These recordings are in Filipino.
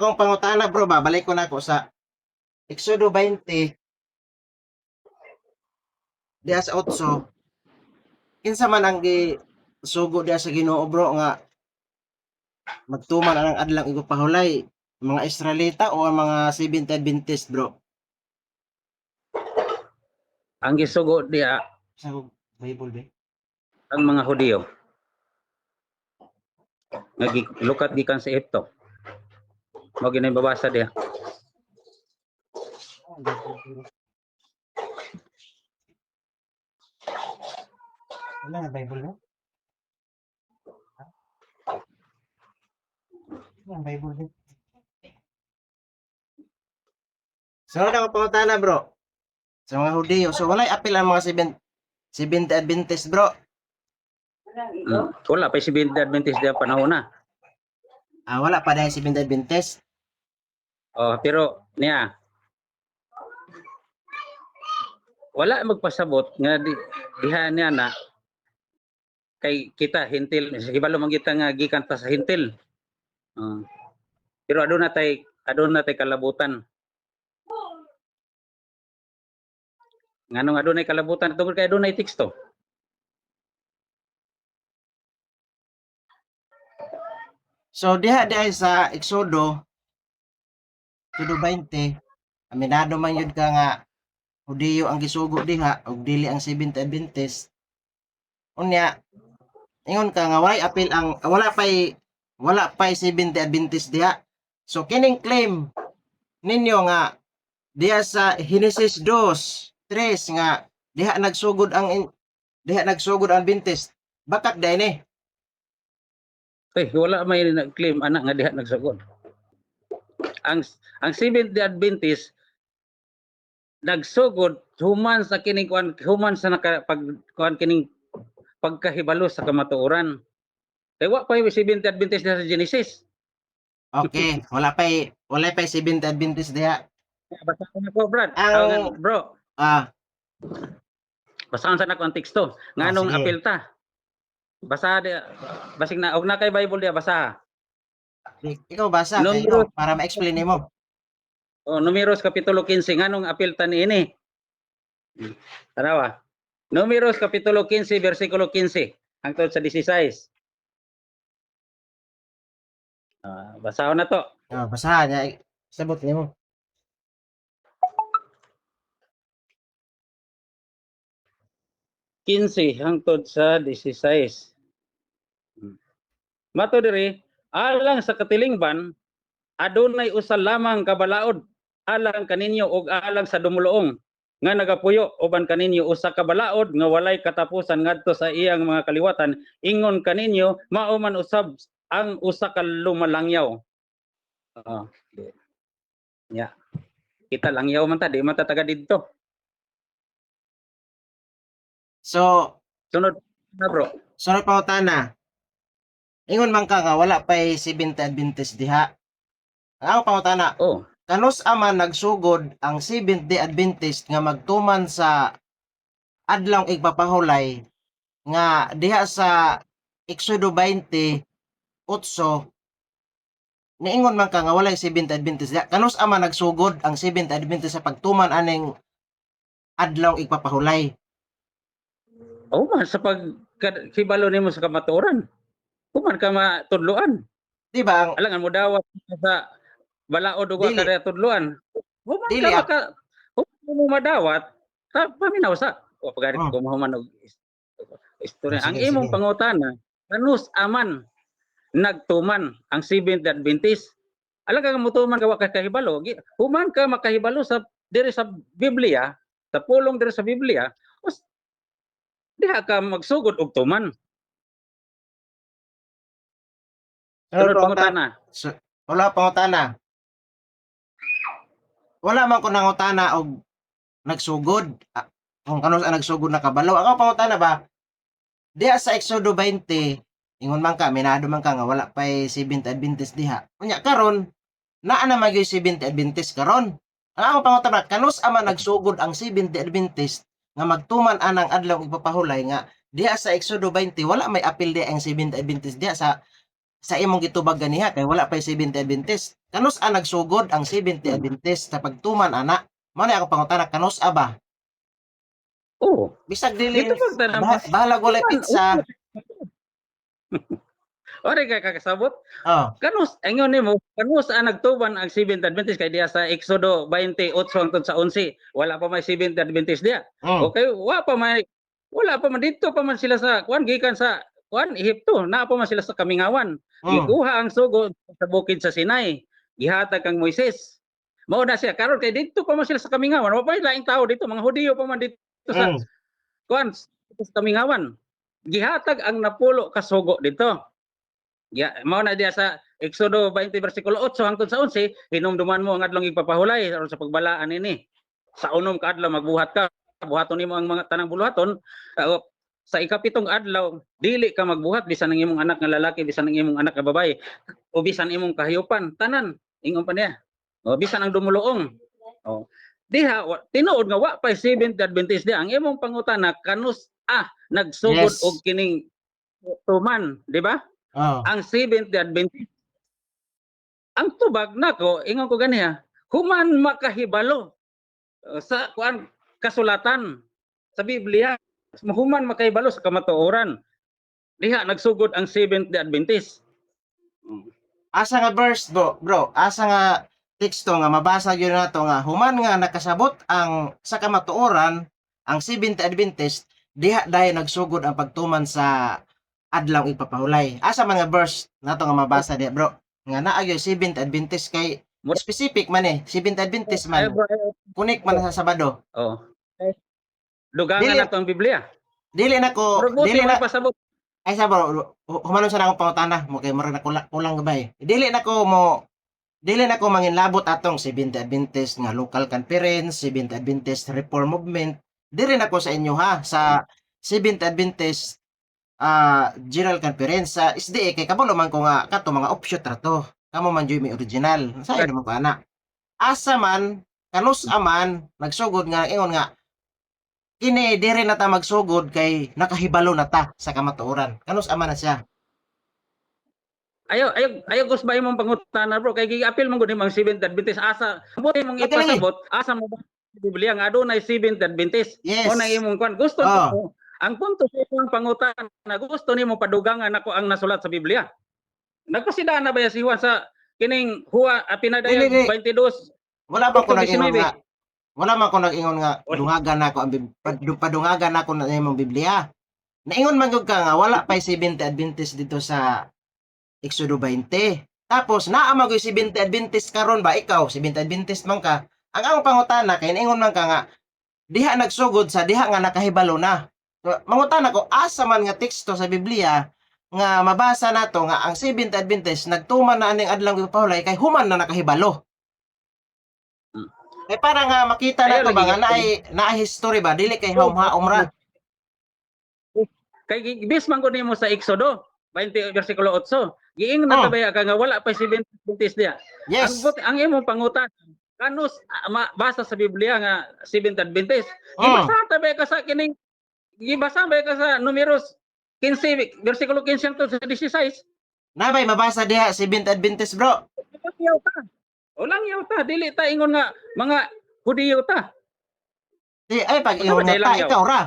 akong pangutana bro, babalik ko na ako sa Exodo 20, diha sa 8, kinsa man ang sugo diha sa Ginoo bro nga magtuman ang adlang igupahulay, mga Israelita o ang mga Seventh Adventist bro? Ang gisugo diya Sa Bible ba? ang mga Hudiyo. Lukat gikan sa Ehipto. Mao ginay babasa diya. Wala na Bible ba? Ang Bible ba? So, na ako pangutana bro. Sa mga Hudiyo. So, walay apil ang mga Seventh Adventist bro. Wala pa si Adventist diya panahon na. Wala pa dahil Seventh Adventist. Oh, pero niya wala magpasabot nga diha niya na kay kita hintil hibalo man kita nga gikan ta sa hintil. Pero aduna tay kalabutan. Nganong adunay kalabutan tungod kay adunay teksto. So diha sa Exodo 20, aminado man yun ka nga Hudiyo ang gisugo diha ug dili ang Seventh Adventist. Unya ingon ka nga wala pay Seventh Adventist diha. So kining claim ninyo nga diha sa Genesis 2:3 nga diha nagsugod ang Adventist. Bakak day ni. Wala may nag-claim anak nga diha nagsugod. Ang Seventh Adventist nagsugod human sa kining human sa kining pagkahibalo sa kamatuoran. Kay wa pa yung Seventh Adventist sa Genesis. Okay, wala pa Seventh Adventist diha. Basahan ako, Brad. Bro. Basahan sa nako ang teksto. Nganong apil ta? Basa dia basig na og na kay Bible dia basa. Ikaw basa kayo para ma-explain nimo. Numeros kapitulo 15 nganong apil ta niini? Tanawa. Numeros kapitulo 15 bersikulo 15 hangtod sa 16. Basahon na to. Basahan niya. Sabot nimo. Hangtod sa 16. Mato diri, alang sa katilingban, adunay usa lamang kabalaod alang kaninyo ug alang sa dumuluong nga nagapuyo uban kaninyo usa ka balaod nga walay katapusan ngadto sa iyang mga kaliwatan, ingon kaninyo mao man usab ang usa ka lumalangyaw. Kita langyaw man ta, di man ta taga didto. So, sunod na bro. Sunod pangutana. Ingon man ka nga wala pay Seventh Adventist diha. Ang pangutana. Kanus aman nagsugod ang Seventh-day Adventist nga magtuman sa adlawng igpapahulay nga diha sa Exodo 20:8 niingon man ka nga walay Seventh Adventist diha. Kanus aman nagsugod ang Seventh Adventist sa pagtuman aning adlawng igpapahulay? Man sa pagkibalo nimo sa kamatuoran. Kuman ka matudloan. Di ba? Alangan mo dawat sa balaod ug kada tudloan. Dili ka mo madawat paminaw sa pagari ko mahuman og istorya. Ang imong pangutana, kanus aman nagtuman ang Seventh Adventist? Alang ka mutuman ka wa ka kahibalo, human ka makahibalo sa diri sa Biblia, sa pulong diri sa Biblia, diha ka magsugod og tuman. Wala pangutana. Wala man ko nangutana og nagsugod. Kung kanus ang nagsugod na kabalo. Ako pangutana ba? Diha sa Exodo 20, ingon man ka, minado man ka nga wala pay Seventh Adventist diha. Unya karon, naa na magyud Seventh Adventist karon. Ang ako pangutana, kanus aman nagsugod ang Seventh Adventist nga magtuman anang adlaw igpapahulay nga diha sa Exodo 20 wala may apil diha ang Seventh Adventist diha sa sa imong gitubag ganiha kay wala pay 70 Adventist. Kanus-a nagsugod ang 70 Adventist sa pagtuman ana? Mao ni ako pangutana, kanus-a ba? Oo. Bisag dili Gitubag ta naman. bahalag walay pizza. Ori kay kakasabot. Oh, Kanus ingon nimo, kanus ang nagtuban ang Seventh Adventist kay diya sa Exodo 28 hangtod sa 11. Wala pa may Seventh Adventist diya. mm, Okay, wala pa man dito pa man sila sa kuan gikan sa kuan Ehipto. Naa pa man sila sa Kamingawan. Gikuha ang sugod sa bukid sa Sinai. Gihatag kang Moises. Mao na siya karon kay dito pa man sila sa Kamingawan. Wa pa laing tao dito, mga Hudiyo pa man dito sa mm. kuan sa Kamingawan. Gihatag ang napulo ka sugo dito. Mao na diya sa Exodo 20 bersikulo 8 hangtod sa 11, hinumduman mo ang adlong ipapahulay aron sa pagbalaan ini. Sa unom ka adlaw magbuhat ka, buhaton nimo ang mga tanang buluhaton. Sa ikapitong adlaw dili ka magbuhat bisan ang imong anak nga lalaki, bisan ang imong anak nga babaye, o bisan imong kahiyupan, tanan ingon pa niya. O bisan ang dumuluong. O diha tinuod nga wa pa Seventh Adventist diha ang imong pangutana kanus nagsugod Yes. og kining tuman, di ba? Oh, Ang Seventh Adventist. Ang tubag nako ingon ko ganiha, human makahibalo sa kuan kasulatan sa Biblia. Human makahibalo sa kamatuoran. Diha nagsugod ang Seventh Adventist. asa nga verse bro? Asa nga teksto nga mabasa gyud nato nga human nga nakasabot ang sa kamatuoran ang 70 Adventist diha dayon nagsugod ang pagtuman sa adlaw ipapahulay. Asa man nga verse nato nga mabasa diha bro? Nga naa gyud 70 Adventist kay specific man 70 Adventist man. Kunik man sa Sabado. Oh. Dugangan Dili- nato ang Biblia. Dili na ko Pero dili na pasabot. ay sa bro, humanon sa akong pangutana mo kay murag na kulang gabay. Dili na ko manginlabot atong 70 Adventist nga local conference, 70 Adventist Reform Movement. Dili na ko sa inyo ha sa 70 Adventist General Conference sa SDA kay kabalo man ko nga kato mga offshoot ra to. Kamo man joy may original. Sa mo ko ana. Asa man kanus aman nagsugod nga ingon nga kini diri na ta magsugod kay nakahibalo na ta sa kamatuoran. Kanus ama na siya. Ayo gus ba imong pangutana bro kay gi-appeal man gud imong Seventh Adventist asa mo imong Magaling. ipasabot asa mo ba sa Biblia nga adunay Seventh Adventist. Yes. Mo na imong kuan gusto Oh. ang punto sa imong pangutana gusto nimo padugangan ako ang nasulat sa Biblia. Nagpasidaan na ba si Juan sa kining pinadayag Dili. 22? Wala ba ko Ito, nag-ingon 19. nga wala man ko nag-ingon nga dungagan nako ang padungagan nako na imong Biblia. Naingon man gyud ka nga wala pay 70 Adventist dito sa Exodo 20. Tapos naa man gyud 70 Adventist karon ba ikaw 70 Adventist man ka. Ang among pangutana kay naingon man ka nga diha nagsugod sa diha nga nakahibalo na. So, mangutana ko asa man nga teksto sa Biblia nga mabasa nato nga ang 70 Adventist nagtuman na aning adlaw ipahulay kay human na nakahibalo. Eh para nga makita Ayaw nato ba lagi nga naay history ba dili kay haum-haum ra. Kay bis man gud nimo sa Exodo 20 bersikulo 8. Giingon na Oh. tabaya ka nga wala pa 70 Adventist diya. Yes. Ang imong pangutan kanus basa sa Biblia nga 7 Adventist. Oh. Ibasa tabaya ka sa kining gibasa ba ka sa Numeros 15 bersikulo 15 hangtod sa 16. Nabay mabasa diha 7 Adventist bro. Ulang yaw ta dili ta ingon nga mga Hudiyo ta. Di ay pag ingon nga ta ikaw ra.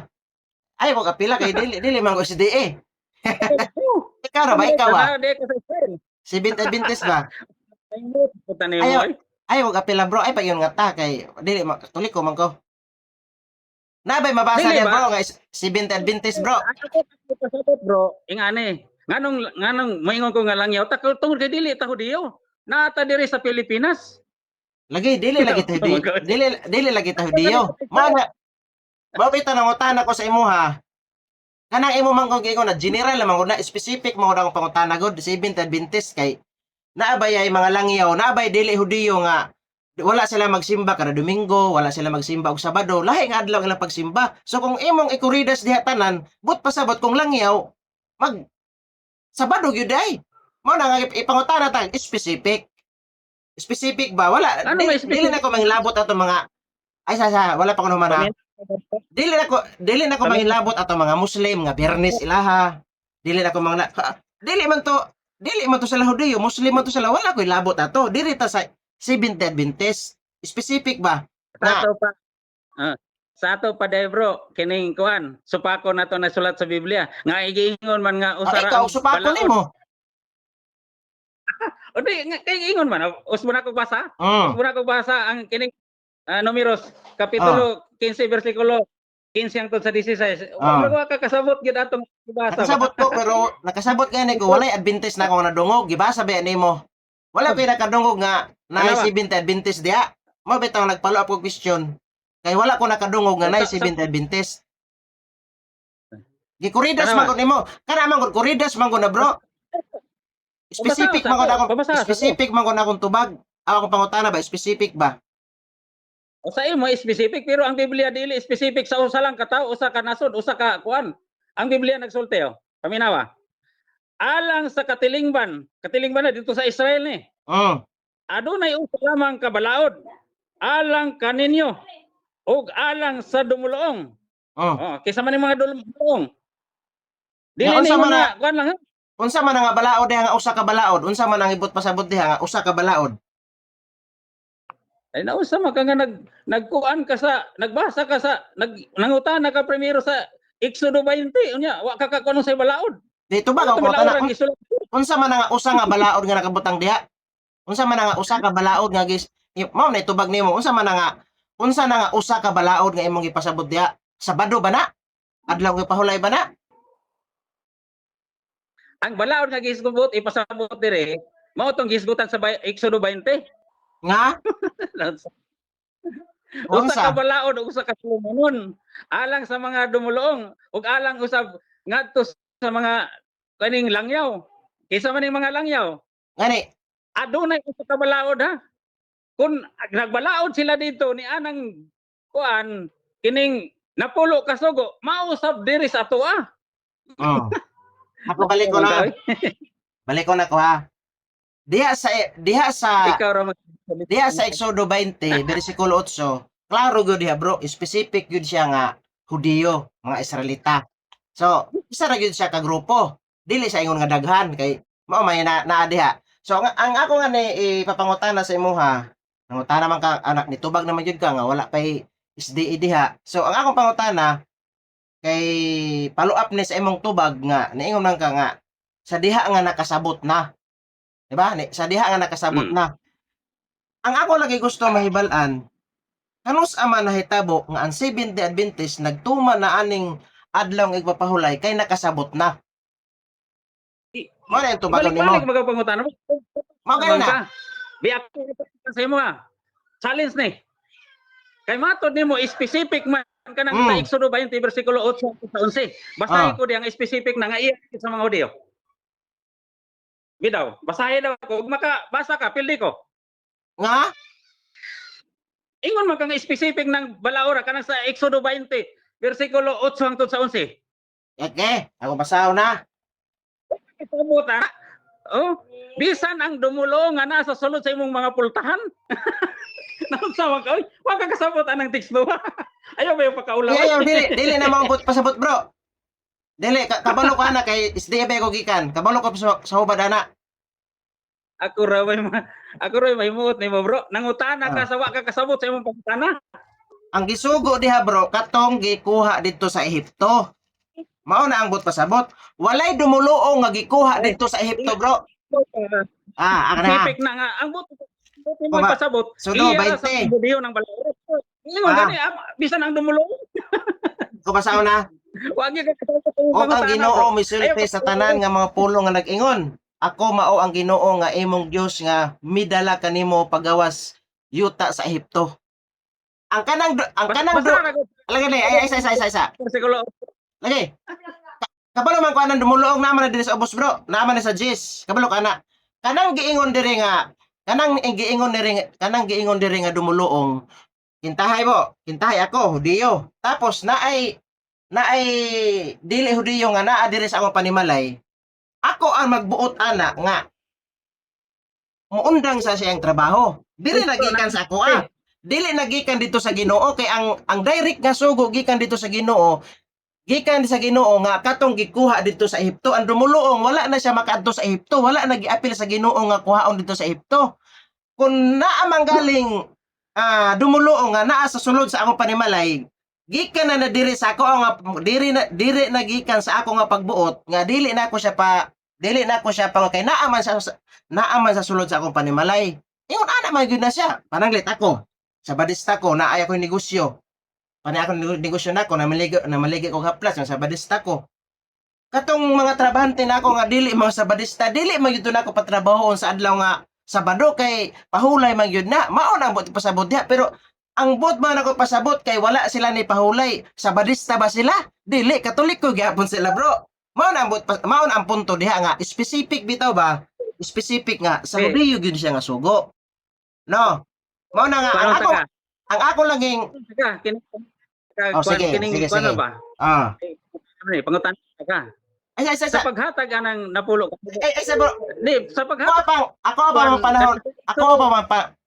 Ay ko kapila kay dili man ko si DE. Ikaw ra ba ikaw ah? 7 Adventist ba? Ayaw. Ay ko kapila bro ay pag ingon nga ta kay dili tulik ko man ko. Nabay mabasa Dili diha ba? bro nga 7 Adventist bro. Bro, ingani. Nganong maingon ko nga lang yaw ta tungod kay dili ta Hudiyo. Naata diri sa Pilipinas. Lagi dili lagi ta Oh my God. dili lagi ta Hudiyo. Mao na mabita nangutana ko sa imuha. Kanang imo man kung giingon na general man gud na specific mo daw pangutana gud 7 Adventist kay naabay ay mga langyaw, naabay dili Hudiyo nga wala sila magsimba kada Domingo, wala sila magsimba og Sabado, lahi nga adlaw ilang pagsimba. So kung imong ikuridas diha tanan, but pasabot kung langyaw mag Sabado gyud ay. Mao na nga ipangutana ta specific. Specific ba? Wala Ano may dili na ko manglabot ato mga ay wala pa ko naman na dili na ko manglabot ato mga Muslim nga Biyernes ilaha. Dili na ko dili man to dili man to sila Hudiyo, Muslim man to sila, wala ko'y labot ato. Diri ta sa Seventh-day Adventist. Specific ba? Sa Nga, ato pa, ah, sa ato pa day bro, kining kuan, supako na to nasulat sa Biblia. Nga igiingon man nga usara ikaw, ang supako balaod. nimo. O di, nga kay ingon man, usmo na ko basa. Mm. Usmo na ko basa ang kining Numeros kapitulo 15 bersikulo 15 hangtod sa 16. Ah. Wala ka kasabot gid atong basa. Nakasabot ko, pero nakasabot gani ko, walay Adventist na akong nadungog. Gibasa ba nimo? Wala ko'y nakadungog nga na Ano ba? Seventh-day Adventist diha. Mo bitaw nag-follow up ko question. Kay wala ko nakadungog nga na Seventh-day Adventist. Gikuridas Ano man ba? gud nimo. Kana man gud kuridas man gud na bro. Specific man gud ako. Specific man gud akong tubag. Ako pangutana ba specific ba? O sa imo specific pero ang Biblia dili specific sa usa lang ka tawo, usa ka nasod, usa ka kuan. Ang Biblia nagsulti paminawa. Alang sa katilingban na dito sa Israel ni. Adunay usa lamang ka balaod. Alang kaninyo ug alang sa dumuluong. Kaysa man yung mga dumuluong. Dili Nga, unsa ni man na kuan lang ha. Unsa man nga balaod diha nga usa ka balaod? Unsa man ang ibot pasabot diha nga usa ka balaod? Ay nausa man ka nga nagkuan ka sa nagbasa ka sa nangutana ka primero sa Exodo 20 unya wa ka kuno sa balaod. Dito ba Ito ako balaod tana? ang gisulat. Unsa man nga usa nga balaod nga nakabutang diha? Unsa man nga usa ka balaod nga mao na itubag nimo. Unsa na nga usa ka balaod nga imong gipasabot diha? Sabado ba na? Adlaw nga pahulay ba na? Ang balaod nga gisgubot ipasabot dire mao tong gisgutan sa Exodo 20. Nga? Usa ka Unsa? balaod ug usa ka sulumanon alang sa mga dumuluong ug alang usab ngadto sa mga kaning langyaw. Kaysa man ning mga langyaw. Ngani? Adunay usa ka balaod ha. Kung nagbalaod sila dito ni anang kuan kining napulo ka sugo, mausab diri sa ato Ako balik ko na. Balik ko na ko ha. Diha Ikaw ra sa Exodo 20, bersikulo 8, klaro gyud diha bro, specific gyud siya nga Hudiyo, mga Israelita. So, isa ra gyud siya ka grupo. Dili sa ingon nga daghan kay mao may naa diha. So, ang ako nga ni ipapangutana sa imuha, nangutana man ka anak ni tubag naman gyud ka nga wala pay SDE diha. So, ang akong pangutana kay follow up ni sa imong tubag nga niingon man ka nga sa diha nga nakasabot na. Diba? Sa diha nga nakasabot na. Ang ako lagi gusto mahibal-an, kanus man nahitabo nga ang Seventh-day Adventist nagtuma na aning adlaw nga igpapahulay kay nakasabot na. Mo na yung tubagon nimo. balik magapangutana mo. Mao gani na. Biak sa imo challenge ni. Kay matod nimo specific man kanang sa Exodo 20 bersikulo 8 sa 11. Basahin ko diyang specific na nga iya sa mga Hudiyo. Bidaw, basahin daw ko. Ug makabasa ka, pildi ko. Nga? Ingon man kang specific ng balaora kanang sa Exodo 20 bersikulo 8 hangtod sa 11. Okay, ako basaw na. Itubuta. Bisan ang dumulo nga nasa sulod sa imong mga pultahan. Naunsa ka, wa ka kasabot anang teksto. Ayaw ba yung pakaulaw? Ayaw, dili na maabot pasabot bro. Dili, kabalo ka na kay SDA ko gikan. Kabalo ko sa hubad ana. Ako ra may muot nimo bro. Nangutana ka sa wa ka kasabot sa imong pangutana. Ang gisugo diha bro, katong gikuha dito sa Ehipto. Mao na ang bot pasabot. Walay dumuloong nga gikuha dito sa Ehipto bro. Ang na. Specific na nga ang bot mo pasabot. Sudo 20. Sa Hudiyo ng balaod. Ingon gani bisan ang dumulo. Ko basaw na. Wa gyud ka kasabot sa imong O ang pangutana, Ginoo bro. misulti sa tanan nga mga pulong nga nag-ingon. Ako mao ang Ginoo nga imong Dios nga midala kanimo pagawas yuta sa Ehipto. Ang kanang lagi ni ay isa. Bersikulo Lagi. Kabalo man ko anang dumuloong naman na diri sa ubos bro. Naman na sa Jis. Kabalo ka na. Kanang giingon diri nga dumuloong. Kintahay ako Hudiyo. Tapos naay dili Hudiyo nga naa diri sa akong panimalay. Ako ang magbuot ana nga muundang sa siyang trabaho. Dili nagikan sa ako Dili nagikan dito sa Ginoo kay ang direct nga sugo gikan dito sa Ginoo gikan sa Ginoo nga katong gikuha dito sa Ehipto, ang dumuluong wala na siya makaadto sa Ehipto, wala na giapil sa Ginoo nga kuhaon dito sa Ehipto. Kung naa man galing dumuluong nga naa sa sulod sa akong panimalay, gikan na diri sa ako nga diri na gikan sa ako nga pagbuot nga dili na ako siya pa kay naa man sa sulod sa akong panimalay. Ingon ana man gyud na siya. Pananglit ako sa badista ko na ay ako negosyo. Pani ako negosyo nako na maligi ko haplas sa badista ko. Katong mga trabahante nako nga dili mga sa badista, dili man gyud nako patrabahon sa adlaw nga Sabado kay pahulay man gyud na. Mao na ambot pasabot diha pero ang bot man ako pasabot kay wala sila ni pahulay. Sabadista ba sila? Dili, Katoliko gyapon sila, bro. Mao na ang punto diha nga specific bitaw ba? Specific nga sa Hudiyo gyud siya nga sugo. No. Mao na nga ang ako laging sige, sige. Ba? Pangutan ka. Ay, Sa paghatag anang napulo ka. bro. Di, sa paghatag.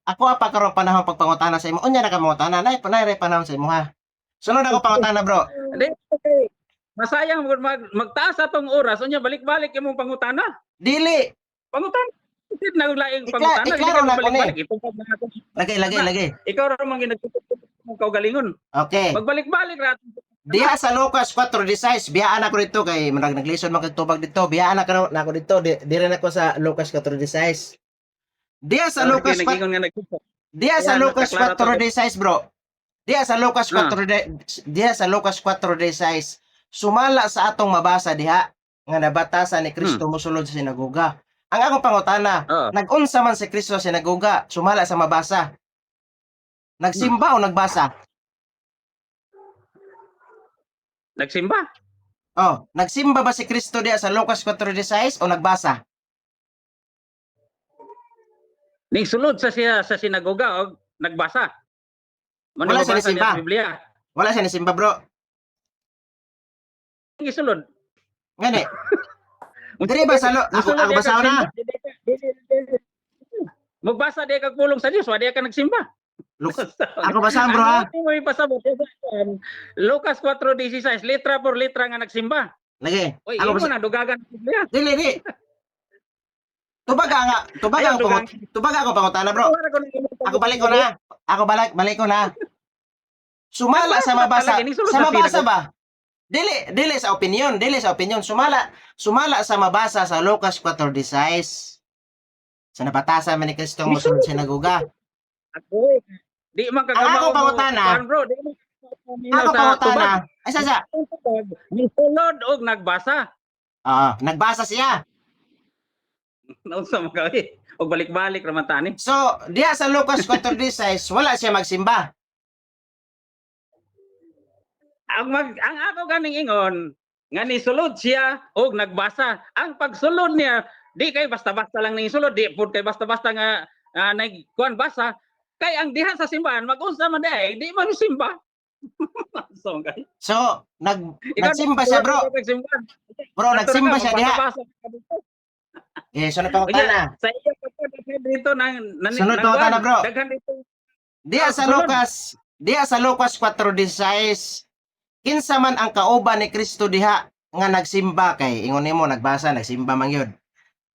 Ako pa karon panahon pagpangutana sa imo. Unya na ka mangutana, nay panahon sa imo ha. Sunod ako pangutana, bro. Di, okay. Masayang magtaas atong oras, unya balik-balik imong pangutana. Dili. Pangutana. Hindi na laing pangutana. Iklaro na ko ni. Lagi. Ikaw ra man ginagtutok mong kaugalingon. Okay. Magbalik-balik ra. Diha sa Lucas 4:16, biyaan ako dito kay naglison man kagtubag dito. Biyaan ako nako dito, dire na ko sa Lucas 4:16. Diha sa Lucas Diha sa Lucas 4:16, bro. Diha sa Lucas 4:16, sumala sa atong mabasa diha nga nabatasan ni Kristo mosulod sa sinagoga. Ang akong pangutana, nag-unsa man si Kristo sa sinagoga, sumala sa mabasa. Nagsimba o nagbasa? Nagsimba. Oh, nagsimba ba si Kristo diha sa Lucas 4:16 o nagbasa? Ning sulod sa siya sa sinagoga og nagbasa. Wala siya nasimba. Biblia. Wala siya nasimba, bro. Ning sulod. Ngani? Diri ba sa ako basaw na? Magbasa di kag pulong sa Dios, wa di ka nagsimba. Ako basahan, bro, ha? Ano mo ipasabot? Lucas 4:16, letra por letra nga nagsimba. Lagi. Oy, Ako imo na dugagan sa Biblia. Dili. Tubag ako pangutana, bro. Ako balik ko na. Sumala sa mabasa. Sa mabasa ba? Dili sa opinion. Sumala sa mabasa sa Lucas 4:16. Sa napatasan man ni Kristo ang mosulod sa sinagoga. Di man Ang ako pangutana. Ako pangutana. Ay sasa. Misulod og nagbasa. Nagbasa siya. Naunsa man kay og balik-balik ra man tani. So, diha sa Lucas 4:16, wala siya magsimba. Ang ako ganing ingon nga nisulod siya og nagbasa. Ang pagsulod niya di kay basta-basta lang ning sulod, di pud kay basta-basta nga nagkuan basa. Kay ang diha sa simbahan mag-unsa man di man simba. So, nagsimba siya, bro. Bro, nagsimba siya diha. Sunod pangutana. Sa iya pagkadaghan dito Sunod pangutana, bro. Daghan dito. Diha sa Lucas 4:16, kinsa man ang kauban ni Kristo diha nga nagsimba kay ingon nimo nagbasa nagsimba man gyud.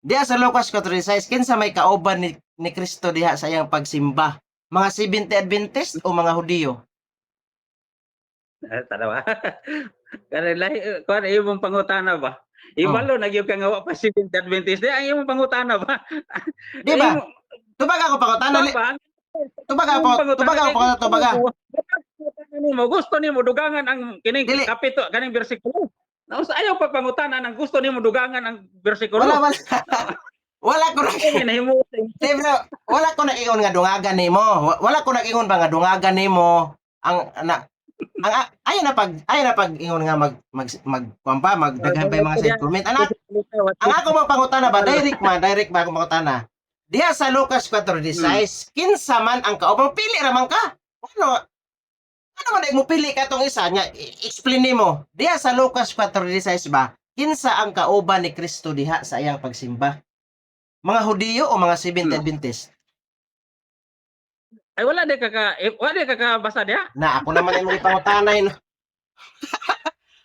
Diha sa Lucas 4:16, kinsa may kauban ni Kristo diha sa iyang pagsimba? Mga Seventh-day Adventist o mga Hudiyo? Tanawa. Kuan imong pangutana ba? Ibalo nagyud ka nga wa pa Seventh-day Adventist. Di ang imong pangutana ba? Di ba? Tubag ako pangutana. Tubaga. Gusto nimo dugangan ang kining kapito kaning bersikulo. Nausa ayaw pagpangutana nang gusto nimo dugangan ang bersikulo. Wala ko na. Bro, wala ko na ingon nga dungagan nimo. Wala ko na ingon ba nga dungagan nimo ayo na pag ingon nga magdaghan pa mga side comment. Ang ako mo pangutana ba direct ba ako pangutana. Diha sa Lucas 4:16, kinsa man ang kauban pili ra man ka. Ano man mo pili ka tong isa nya explain nimo. Diha sa Lucas 4:16 ba, kinsa ang kauban ni Kristo diha sa iyang pagsimba? Mga Hudiyo o mga Seventh-day Adventist? Ay wala di ka basa diha. Na ako naman imong ipangutanay no.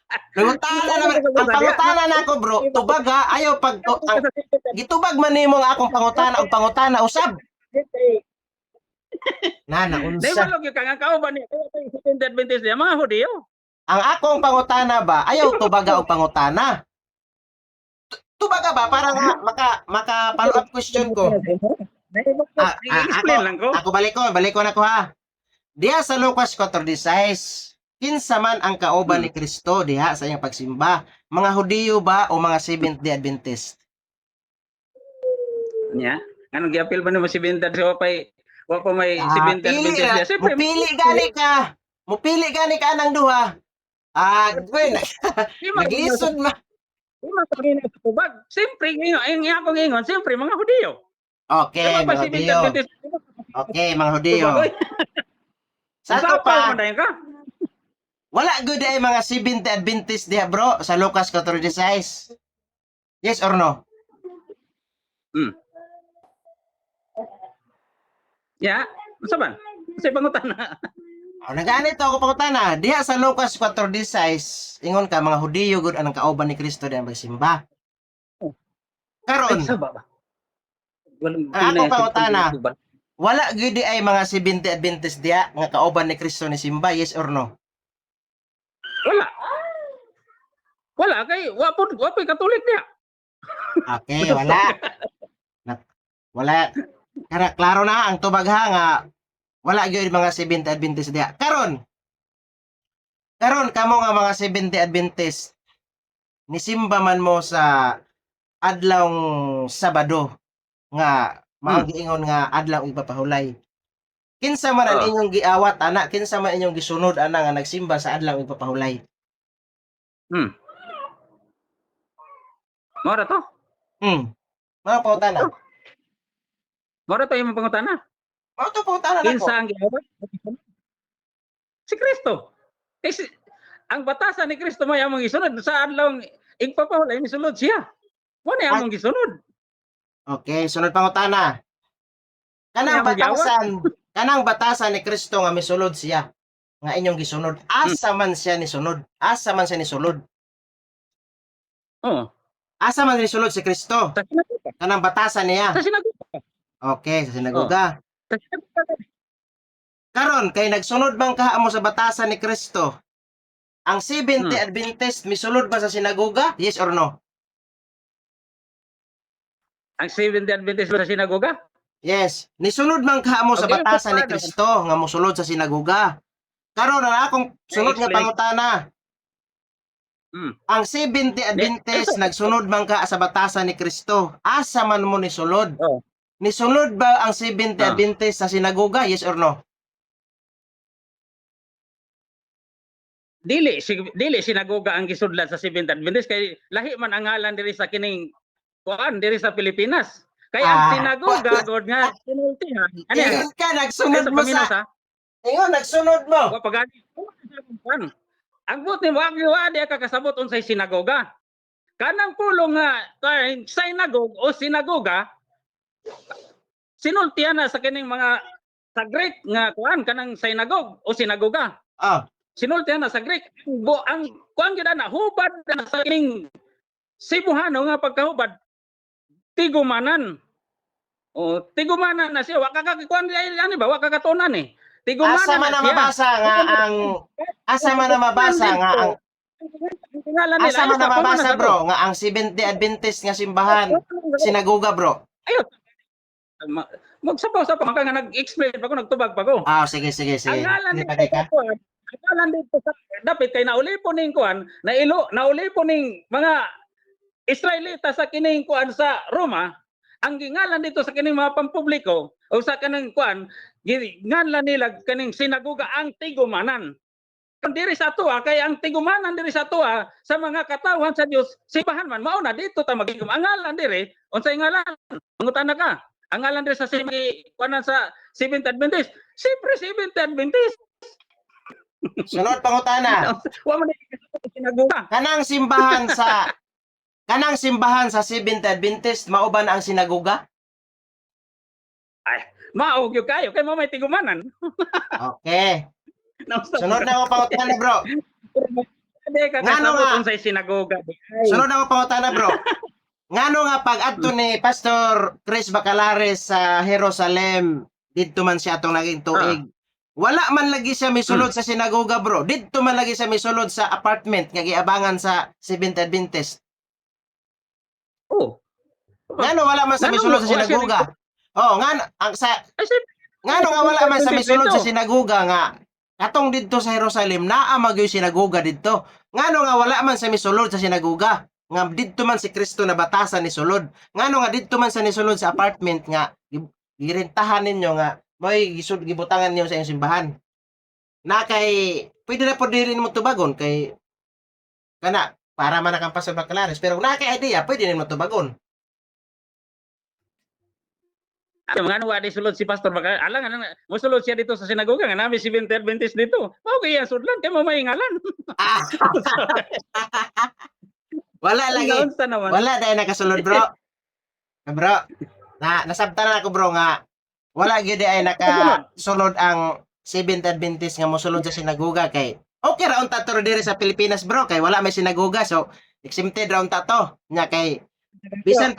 Pangutana naman, ang pangutana na ako bro, tubag ha, ayaw pag, ang, gitubag man nimo nga akong pangutana og pangutana usab. Na, Di naunsa. man log yung kang kauban niya. Kaya Seventh Adventist niya, mga Hudiyo. Ang akong pangutana ba, ayaw tubaga og pangutana. Tubaga ba, para nga, maka follow up question ko. I-explain lang ko. Ako balik ko na ko ha. Diha sa Lucas 4:16, kinsa man ang kauban ni Kristo diha sa iyang pagsimba, mga Hudiyo ba o mga Seventh-day Adventist? Nya, anong gi-appeal ba nimo si Bintad sa wa pa may Seventh Pili Adventist ra, niya? Siyempre, mupili gani ka ng duha. Gwen, naglisod ma. Di man sabihin sa tubag. Siyempre, ang akong ingon, siyempre, mga Hudiyo. Okay, Di ba mga si Seventh Hudiyo. Adventist? Okay, mga Hudiyo. Tubag, oy. Sa Sa to pa, man dayon ka? wala good ay mga Seventh-day Adventist diha bro sa Lucas 4:16. Yes or no? Ya, unsa man? Sa pangutana. Nagaanito ako pangutana. Diha sa Lucas 4:16, ingon ka mga Hudiyo gud anang kauban ni Kristo diha magsimba. Ay, Karon, saba ba? Walang ako pangutana. tubag. Wala gyud ay mga Seventh-day Adventist diha nga kauban ni Kristo ni simba, yes or no? Wala. Wala kay wa pa Katolik niya. Okay, wala. Wala. Klaro na ang tubag ha nga wala gyud mga Seventh-day Adventist diha. Karon kamo nga mga Seventh-day Adventist nisimba man mo sa adlawng Sabado nga mao giingon nga adlaw ipapahulay. Kinsa man ang inyong giawat ana, kinsa man inyong gisunod ana nga nagsimba sa adlaw ipapahulay? Mora to. Mga pautana. Mora to imong pangutana. Mao to pautana nako. Kinsa ang giawat? Si Kristo. Kasi ang batasan ni Kristo may among gisunod sa adlaw igpapahulay misulod siya. Wala among gisunod. Okay, sunod pangutana. Kanang batasan ni Kristo nga misulod siya nga inyong gisunod. Asa man siya ni sunod? Asa man siya ni sulod? Oh, Asa man ni sulod si Kristo? sa sinagoga. Kanang batasan niya. Sa sinagoga. Okay, sa sinagoga. Sa sinagoga. Karon kay nagsunod bang kaamo sa batasan ni Kristo? Ang Seventh-day Adventist misulod ba sa sinagoga? Yes or no? Ang Seventh-day Adventist ba sa sinagoga? Yes. Nisunod man kaamo sa Okay, batasan ni paano? Kristo nga mosulod sa sinagoga. Karon na akong sunod nga Explain. pangutana. Ang Seventh-day Adventist nagsunod man ka sa batasan ni Kristo. Asa man mo nisulod? Oh. Nisulod ba ang Seventh-day Adventist sa sinagoga? Yes or no? Dili sinagoga ang gisudlan sa Seventh Adventist kay lahi man ang ngalan diri sa kining kuan diri sa Pilipinas. Kaya ang sinagoga god nga sinultihan. Ano yan? Ingon ka, nagsunod mo Paminos, sa... Ingon, nagsunod mo. wa pagani. Ang buot ni wa di ka kasabot unsay sinagoga. Kanang pulong nga synagogue o sinagoga sinultihan na sa kining mga sa Greek nga kuan kanang synagogue o sinagoga. Sinultihan na sa Greek. Ang kuan gyud na hubad na sa kining Cebuano nga pagkahubad tigumanan. O tigumanan na siya wa ka kuan ani ba wa ka katunan eh. Tigumanan Asa man na mabasa nga ang asa man na mabasa nga ang asa man na mabasa bro nga ang Seventh-day Adventist nga simbahan sinagoga bro. Ayun. Magsabaw sa pa nga nag-explain pa ko nagtubag pa ko. Sige. Ang ngalan dito sa dapat kay naulipon ning kuan naulipon ning mga Israelita sa kining kuan sa Roma. Ang gingalan dito sa kining mga pampubliko o sa kanang kuan gingalan nila kaning sinagoga ang tigumanan. Diri sa tuwa kay ang tigumanan diri sa tuwa sa mga katawhan sa Dios simbahan man mao na dito ta magigum ang ngalan diri unsay ngalan mangutan ka ang ngalan diri sa kuanan sa Seventh Adventist siyempre Seventh Adventist. Sunod pangutana. Wa man sinagoga. Kanang simbahan sa Seventh Adventist mao ba na ang sinagoga? Ay, mao gyud kayo kay mo may tigumanan. Okay. Sunod na ako pangutana bro. Hindi ka Ngano kasabot nga? unsay sinagoga. Sunod ako pangutana, bro. Ngano nga pag adto ni Pastor Chris Bacalares sa Jerusalem, didto man siya atong naging tuig. Wala man lagi siya misulod sa sinagoga, bro. Didto man lagi siya misulod sa apartment nga giabangan sa Seventh Adventist. Oh. Ngano wala man sa Ngano misulod sa wala siya sinagoga? Oh, ngano ang sa Ay, ngano nga wala man sa misulod sa dito. sinagoga nga katong didto sa Jerusalem naa magyoy sinagoga didto. Ngano nga wala man sa misulod sa sinagoga nga didto man si Kristo na batasan ni sulod. Ngano nga didto man sa nisulod sa apartment nga girentahan ninyo nga may gisud gibutangan niyo sa inyong simbahan. Na kay pwede na po diri mo tubagon kay kana para man nakang Pastor Bacalares pero na kay idea pwede nimo tubagon. Nga ano di sulod si Pastor baka alang mosulod siya dito sa sinagoga nga namin si Adventist dito. Mao kay sudlan kay mo maingalan. Ah, wala lagi. Unsa naman? Wala dahil nakasulod, bro. Bro, nasabtan na ako, bro, nga wala gyud ay nakasulod ang Seventh Adventist nga mosulod sa sinagoga kay okay ra unta to diri sa Pilipinas, bro, kay wala may sinagoga so exempted ra unta to. Nya kay bisan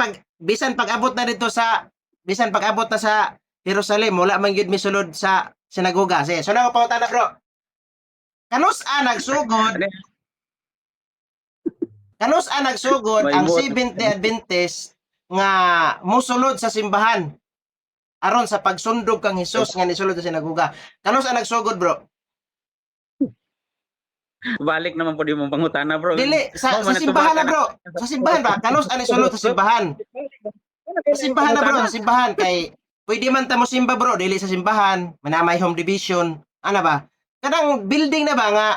pag abot na dito sa bisan pag abot na sa Jerusalem wala man gyud misulod sa sinagoga. Sige, so na ko pangutana, bro. Kanus-a nagsugod May ang mo- Seventh Adventist nga musulod sa simbahan aron sa pagsundog kang Hesus nga nisulod sa sinagoga. Kanus-a nagsugod, bro? Balik naman po di mong pangutana, bro. Dili sa Mao man simbahan na, itubakan. bro. Sa simbahan ba? Kanus-a nisulod sa simbahan. Sa simbahan na, bro, sa simbahan kay pwede man ta mo simba, bro, dili sa simbahan, manamay home division, ana ba? Kanang building na ba nga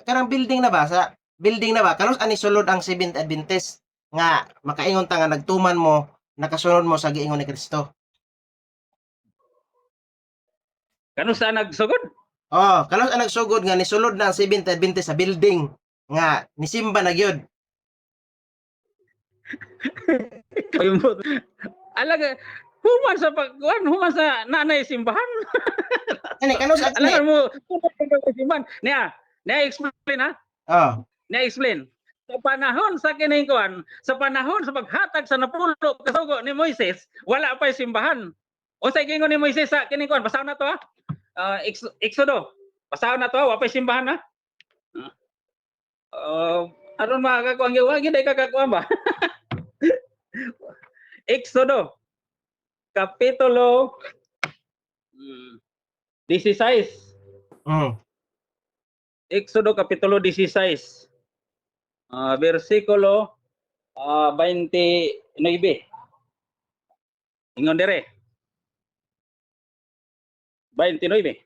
kanang building na ba sa building na ba kanus ani sulod ang Seventh Adventist nga makaingon ta nga nagtuman mo nakasunod mo sa giingon ni Kristo. Kano sa nagsugod? Oh, kanus ang nagsugod nga nisulod na ang Seventh Adventist sa building nga nisimba na gyud. Kayumot. Alaga, human sa nanay simbahan. Ani kanus ang Alam mo, human sa simbahan. Niya explain ha? Oh, Niya explain. Sa panahon sa kining kuan, sa panahon sa paghatag sa napulo kasugo ni Moises, wala pa simbahan. O sa gingon ni Moises sa kining kuan, basaw na to ha. Exodo. Basaw na to, wa pa simbahan ha. Aron makakakuan gyud, wagi day kakakuan ba? Exodo kapitulo 16. Exodo kapitulo 16. Versikulo 29. Ingon dire. 29.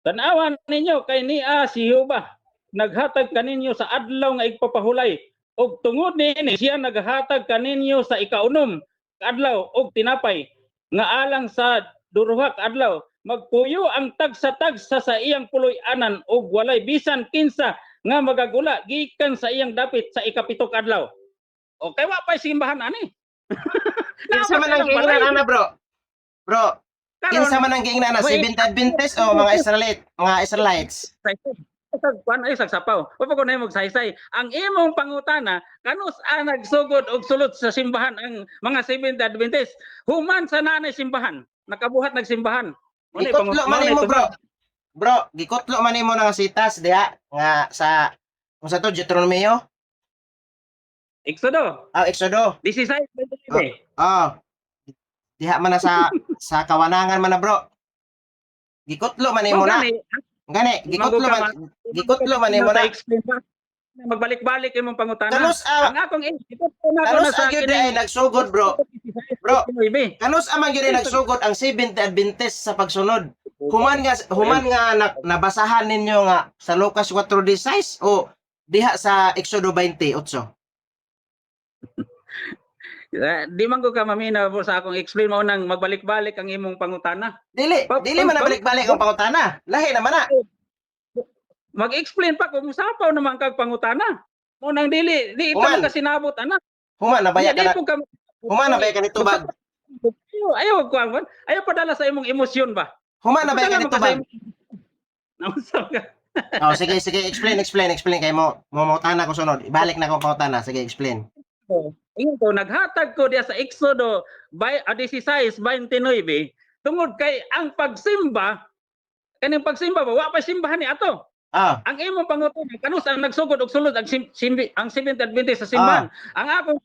Tanawan ninyo kay niya si Jehova naghatag kaninyo sa adlaw nga igpapahulay og tungod niini siya naghatag kaninyo sa ikaunom adlaw og tinapay nga alang sa duruhak adlaw magpuyo ang tagsa-tagsa sa iyang puloy-anan og walay bisan kinsa nga magagula gikan sa iyang dapit sa ikapitok adlaw. O kay wa pa simbahan ani. kinsa man ang giingnan ana, bro? Bro, kinsa man ang giingnan na Seventh Adventist o mga Israelites? Kuan ay sagsapaw. Wa pa ko na magsaysay. Ang imong pangutana kanus nagsugod og sulod sa simbahan ang mga Seventh Adventist. Human sa nanay simbahan, nakabuhat nagsimbahan. Gikutlo man nimo, bro. Bro, gikutlo man nimo nga sitas diha nga sa unsa to Deuteronomio? Exodo. Exodo. 16. Diha man na sa kawanangan man na, bro. Gikutlo man nimo na. Gani, gikutlo man nimo na. Magbalik-balik imong pangutana. Kanus Ang akong gyud ay nagsugod, bro. Bro, kanus man gyud ay nagsugod ang Seventh Adventist sa pagsunod. Human nga nabasahan ninyo nga sa Lucas 4:16 o diha sa Exodo 28. Di man ko ka mamina sa akong explain mo nang magbalik-balik ang imong pangutana. Dili man nabalik-balik ang pangutana. Lahi naman na. Mag-explain pa kung sapaw naman kag pangutana. Mo nang di ito Human. ka sinabot ana. Human na baya Di ka po Human na baya ka nitubag. Ayaw padala sa imong emosyon ba? Human na ba ka dito ba? Nausap ka. Oh, sige, explain kay mo tana ko sunod. Ibalik na ko pangutana. Sige, explain. Ingon ko, naghatag ko diya sa Exodo 16:29 tungod kay ang pagsimba, kaning pagsimba ba, wa pa simbahan ni ato. Ah, Ang imong pangutana, kanus ang nagsugod og sulod ang Seventh Adventist sa simbahan. Ang akong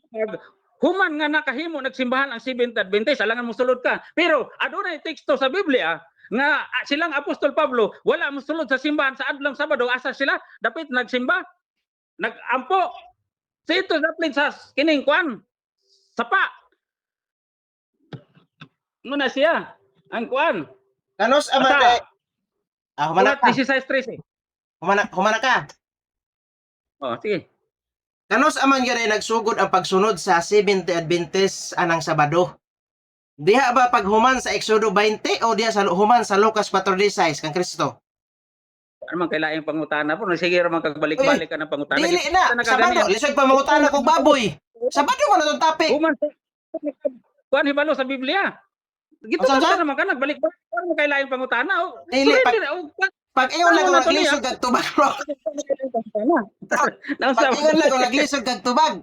human nga nakahimo nagsimbahan ang Seventh Adventist, alangan mo sulod ka. Pero adunay teksto sa Biblia nga silang Apostol Pablo wala mo sulod sa simbahan sa adlong Sabado, asa sila dapit nagsimba, nagampo. Sito dapat sa kining kwan sapa. Muna siya ang kwan. kanos amay humana ka. 16:13. Humana ka. Oh, sige. Kanos amang yun ay nagsugod ang pagsunod sa Seventh Adventist anang Sabado? Diha ba pag human sa Exodo 20 o diha sa human sa Lucas 4:16 kang Kristo? Ano man kailaing pangutana po, sige ra man kagbalik-balik ka ng pangutana. Dili na, Sabado, lisod pa mangutana kog baboy. Sabado man atong topic. Human kuan hibalo sa Biblia. Gito ka naman ka nagbalik-balik ano kailaing pangutana. Dili pag ingon lang kung naglisod kag tubag, bro. Pag ingon lang kung naglisod kag tubag.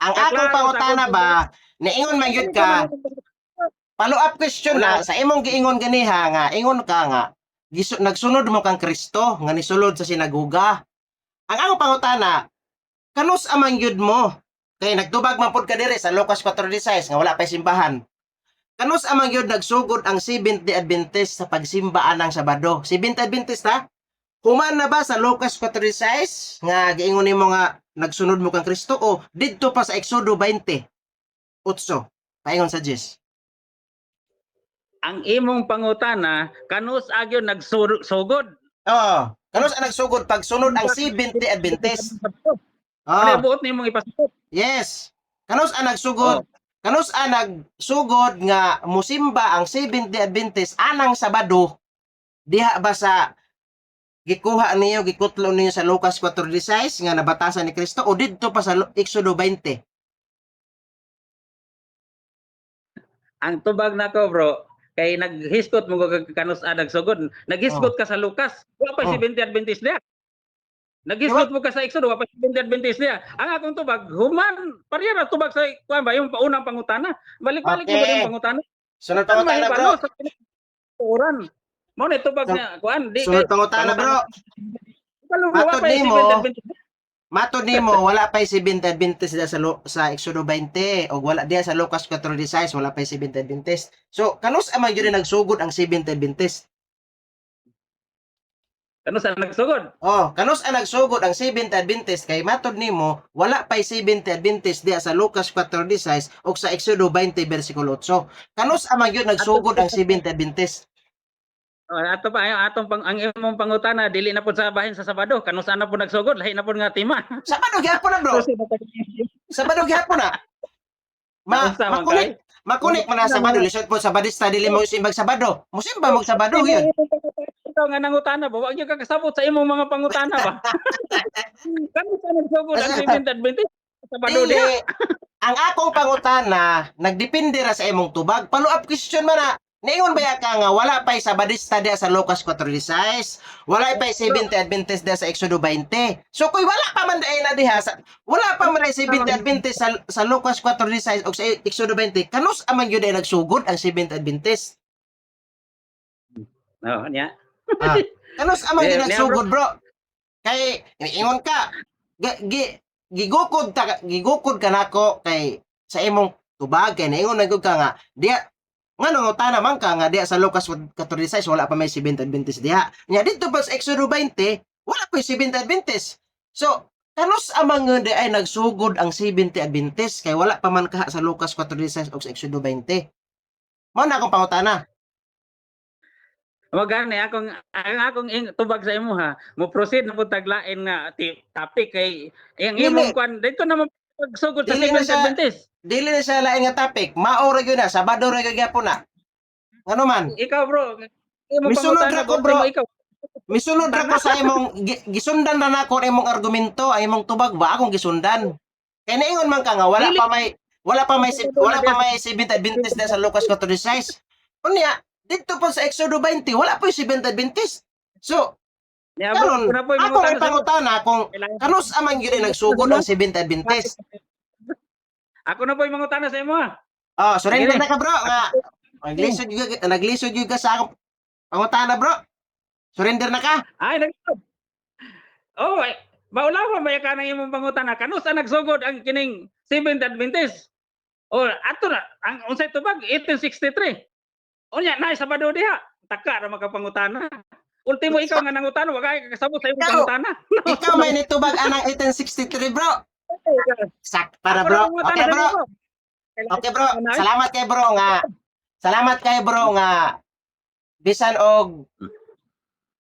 Ang akong pangutana ba, niingon man gyud ka, follow-up question na sa imong giingon ganiha nga, ingon ka nga, nagsunod mo kang Kristo nga nisulod sa sinaguga. Ang akong pangutana, kanus amang gyud mo? Kay nagtubag man pud ka diri sa Lucas 4:16 nga wala pay simbahan. Kanus amang gyud nagsugod ang Seventh-day Adventist sa pagsimba anang Sabado? Seventh Adventist ha? Human na ba sa Lucas 4:16 nga giingon nimo nga nagsunod mo kang Kristo o didto pa sa Exodo 20? Utso. Paingon sa Jis. Ang imong pangutana kanus agyo nagsugod. Oo. Kanus ang nagsugod pagsunod ang Seventh-day Adventist? Ano buot nimong ipasugod? Yes. Kanus ang nagsugod? Kanus ang nagsugod nga musimba ang Seventh-day Adventist anang Sabado? Diha ba sa gikuha niyo, gikutlo niyo sa Lucas 4:16 nga nabatasan ni Kristo o didto pa sa Exodo 20? Ang tubag nako bro, kay naghiskot mo kanus nagsugod. Naghiskot ka sa Lucas, wa pa si Seventh Adventist diya. Naghiskot mo ka sa Exodo, wa pa si Seventh Adventist diya. Ang akong tubag, human, pareha na tubag sa kuan ba yung paunang pangutana. Balik-balik mo ba yung pangutana? Sunod pangutana bro. Oran. Mo na tubag na kuan, di. Sunod pangutana bro. Matod nimo wala pay Seventh Adventist diya sa Exodo 20 o wala diya sa Lucas 4:16 wala pay Seventh Adventist. So kanus amang gyud nagsugod ang Seventh Adventist? Kanus ang nagsugod? Oh, kanus ang nagsugod ang Seventh Adventist kay matod nimo wala pay Seventh Adventist diya sa Lucas 4:16 o sa Exodo 20 bersikulo 8. Kanus amang gyud nagsugod ang Seventh Adventist? Ato pa atong ang imong pangutana dili na pud sa bahin sa Sabado, kanus na pud nagsugod, lahi na pud nga tema. Sabado gyapon na bro. Sabado gyapon na. Makunik man na Sabado, lisod po Sabadista dili mo simbag Sabado. Musimba mo Sabado gyud. Ikaw nga nangutana ba, wag gyud ka kasabot sa imong mga pangutana ba. Kanus na nagsugod ang Seventh Adventist sa Sabado diha. Ang akong pangutana nagdepende ra sa imong tubag. Follow-up question man na. Niingon ba ka nga wala pay Sabadista diya sa Lucas 4:16, wala pay Seventh Adventist diya sa Exodo 20. So kung wala pa man na diha sa wala pa man Seventh Adventist sa Lucas 4:16 o sa Exodo 20, kanus amang gyud ay nagsugod ang Seventh Adventist? No, nya. Kanus amang gyud nagsugod, bro? Kay ingon ka gigukod ka nako kay sa imong tubag kay naingon nagud ka nga diya nga nangutana man ka nga diya sa Lucas 4:16 wala pa may Seventh Adventist diha. Nya dito pa sa Exodo 20 wala pa Seventh Adventist. So kanus amang di ay nagsugod ang Seventh Adventist kay wala pa man kaha sa Lucas 4:16 o sa Exodo 20. Mao na akong pangutana. Magani akong tubag sa imo ha. Mo proceed na pud taglain nga topic kay ang imong kwan dito na pagsugod sa Seventh Adventist. Dili na siya lain nga topic. Mao ra gyud na, Sabado ra gyud gyapon na. Ano man? Ikaw bro, misunod ra ko bro. Misunod ra ko sa imong gisundan na nako imong argumento, ay imong tubag ba akong gisundan. Kay naingon man ka nga wala pa may Seventh Adventist sa Lucas 4:16. Unya, dito po sa Exodo 20 wala po yung Seventh Adventist. So Niabot karon ko na po yung akong mangutana sa imo. ipangutana kung Kailangan kanus amang gyud nagsugod ang Seventh Adventist. Ako na po yung mangutana sa imo ha. Oh, surrender Sige. na ka bro nga naglisod gyud ka sa akong pangutana bro. Surrender na ka. Ay, oh, ay, maulawa ba ka nang imong pangutana? Kanus ang nagsugod ang kining Seventh Adventist? O ato na ang unsay tubag 1863. Unya na Sabado diha. Taka ra makapangutana. Ultimo ikaw nga nangutana, wa kay kasabot sa imong Ikaw, pangutana. ikaw may nitubag anang 1863 bro. Sak para bro. Okay bro. Okay bro. Salamat kay bro nga. Salamat kay bro nga bisan og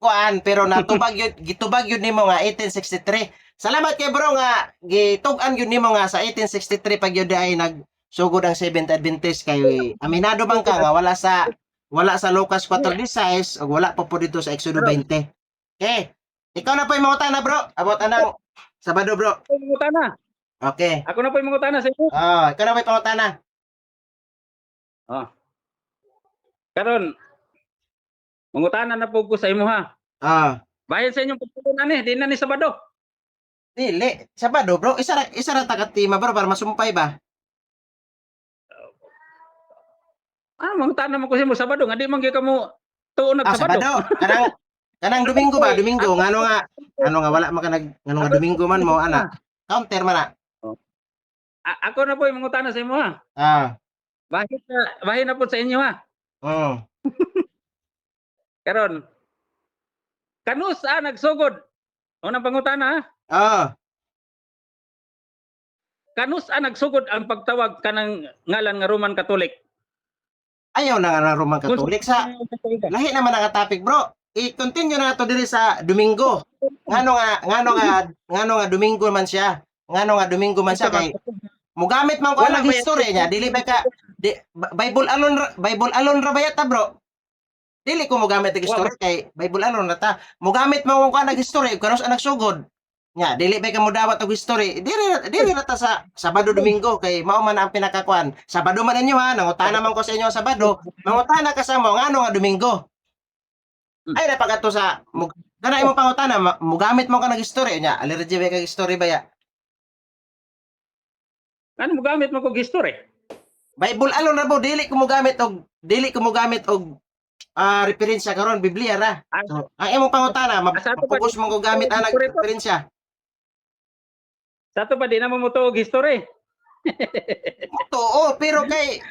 kuan pero natubag yun gitubag yun nimo nga 1863. Salamat kay bro nga gitug-an yun nimo nga sa 1863 pag yun ay nagsugod ang Seventh Adventist kay aminado bang ka nga wala sa Lucas 4:16 ug wala pa po dito sa Exodo 20. Okay. Ikaw na po yung mangutana bro about anang Sabado bro. Mangutana. Okay. Ako na po yung mangutana sa imo. Ikaw na po yung pangutana. Oh. Karon mangutana na po ko sa imo ha. Bayan sa inyong pagtutunan di na ni Sabado. Dili, Sabado bro, isa ra tagatima bro para masumpay ba? Mangutana man ko sa imo Sabado nga di man gyud kamo tuon nag Sabado. Sabado. Kanang Domingo ba? Domingo ngano nga wala man ka ngano nga Domingo man mo ana. Counter man na. Ako na po yung mangutana sa imo ha. Bahin na po sa inyo ha. Karon kanus nagsugod. Unang pangutana ha. Kanus nagsugod ang pagtawag kanang ngalan nga Roman Catholic. Ayaw na nga ng Roman Catholic sa lahi naman ang topic bro. I-continue na to diri sa Domingo. Ngano nga Domingo man siya. Ngano nga Domingo man siya kay mugamit man ko ang history niya. Dili ba ka Bible alon ra ba yata bro? Dili ko mogamit og history kay Bible alon na ta. Mogamit man ko ang history kanus ang nagsugod. Nya dili ba ka mo dawat og history. Dili na ta sa Sabado Domingo kay mao man ang pinakakuan. Sabado man inyo ha, nangutana man ko sa inyo Sabado, mangutana ka sa mo ngano nga Domingo. Ay na pagato sa kana imong pangutana mogamit mo ka ng history nya, allergy ba kay history ba ya? Ano mogamit man ko history? Bible alon ra bo dili ko mogamit og referensya karon Biblia ra. So, ang imong pangutana mapokus mo ko gamit ang referensya. Sa to pa di na mo og history. Oo, pero kay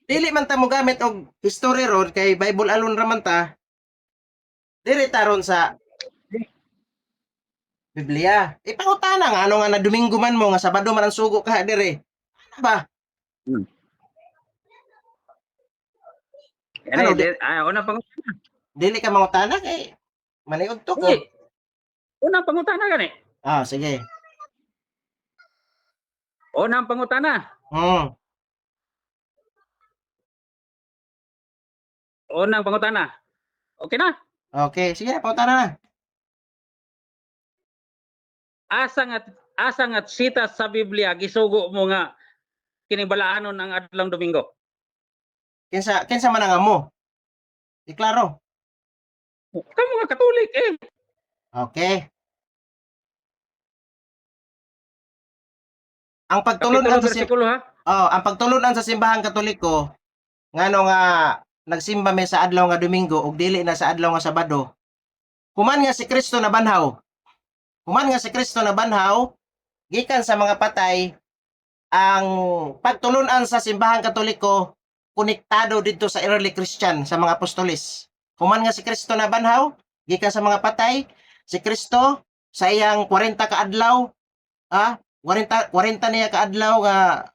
dili man ta mogamit og history ron kay Bible alon ra man ta. Dili taron sa Biblia. Ipangutana nga ano nga na Domingo man mo nga Sabado man ang sugo ka dire. Ano ba? Unang pangutana. Dili ka mangutana kay maniud to ko. Unang pangutana gani. Sige. Unang pangutana. Unang pangutana. Okay na? Okay, sige na, pangutana na. Asa nga sita sa Biblia gisugo mo nga kining balaanon ang adlong Domingo. Kinsa man ang amo? Iklaro. Kamo nga Katolik Okay. Ang pagtulunan sa ang pagtulunan sa simbahang Katoliko ngano nga nagsimba mi sa adlaw nga Domingo ug dili na sa adlaw nga Sabado. Human nga si Kristo na banhaw. Gikan sa mga patay ang pagtulunan sa simbahang Katoliko konektado dito sa early Christian sa mga apostoles. Human nga si Kristo na banhaw gikan sa mga patay, si Kristo sa iyang 40 ka adlaw 40 niya kaadlaw nga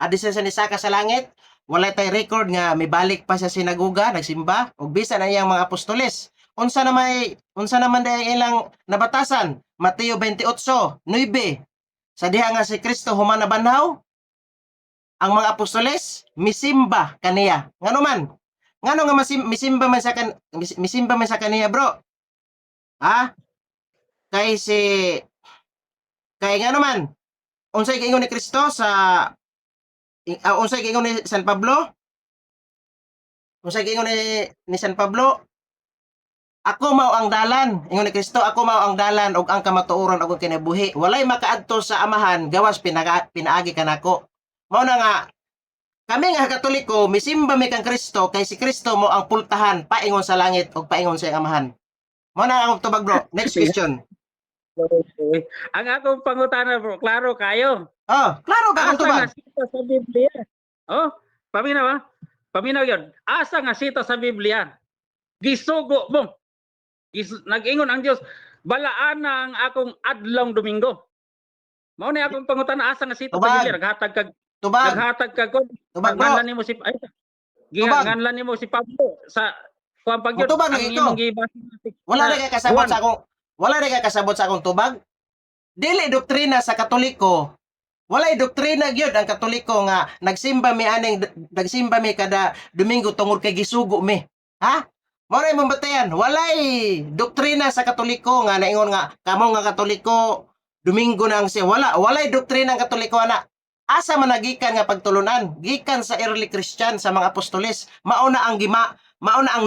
adisen sa nisaka sa langit, wala tay record nga mibalik pa sa sinagoga nagsimba ug bisan ang iyang mga apostoles. Unsa naman day ilang nabatasan? Mateo 28:9. Sa diha nga si Kristo human na banhaw, ang mga apostoles misimba kaniya. Ngano man? Ngano nga misimba man sa kaniya, bro? Kay ngano man? Unsay giingon ni Kristo sa unsay giingon ni San Pablo? Kung sa giingon ni San Pablo, ako mao ang dalan, ingon ni Kristo, ako mao ang dalan ug ang kamatuoron ug ang kinabuhi. Walay makaadto sa amahan gawas pinaagi kanako. Mao na nga kami nga Katoliko, misimba mi kang Kristo kay si Kristo mo ang pultahan paingon sa langit ug paingon sa iyang amahan. Mao na ang tubag bro. Next question. Okay. Ang akong pangutana bro, klaro kayo. Oh, klaro ka ang Asa tubag. nga sita sa Biblia? Oh, paminaw ha? Paminaw yun. Asa nga sita sa Biblia? Gisugo mo. Nag-ingon ang Dios, balaan na ang akong adlong Domingo. Mao ni akong pangutana, asa nga sita sa Tubag. Biblia? Tubag. Naghatag kag kon. Tubag bro. Nganlan nimo si ay, ginganlan nimo si Pablo sa kuan pagyud Tubag ang lagi imong ito. gibasa. Wala rin kay kasabot sa akong tubag. Dili doktrina sa Katoliko. Walay doktrina gyud ang Katoliko nga nagsimba mi kada Domingo tungod kay gisugo mi. Ha? Mao ray mong batayan. Walay doktrina sa Katoliko nga naingon nga kamo nga Katoliko Domingo na ang siya. Walay doktrina ang Katoliko ana. Asa man nagikan nga pagtulunan? Gikan sa early Christian sa mga apostoles. Mao na ang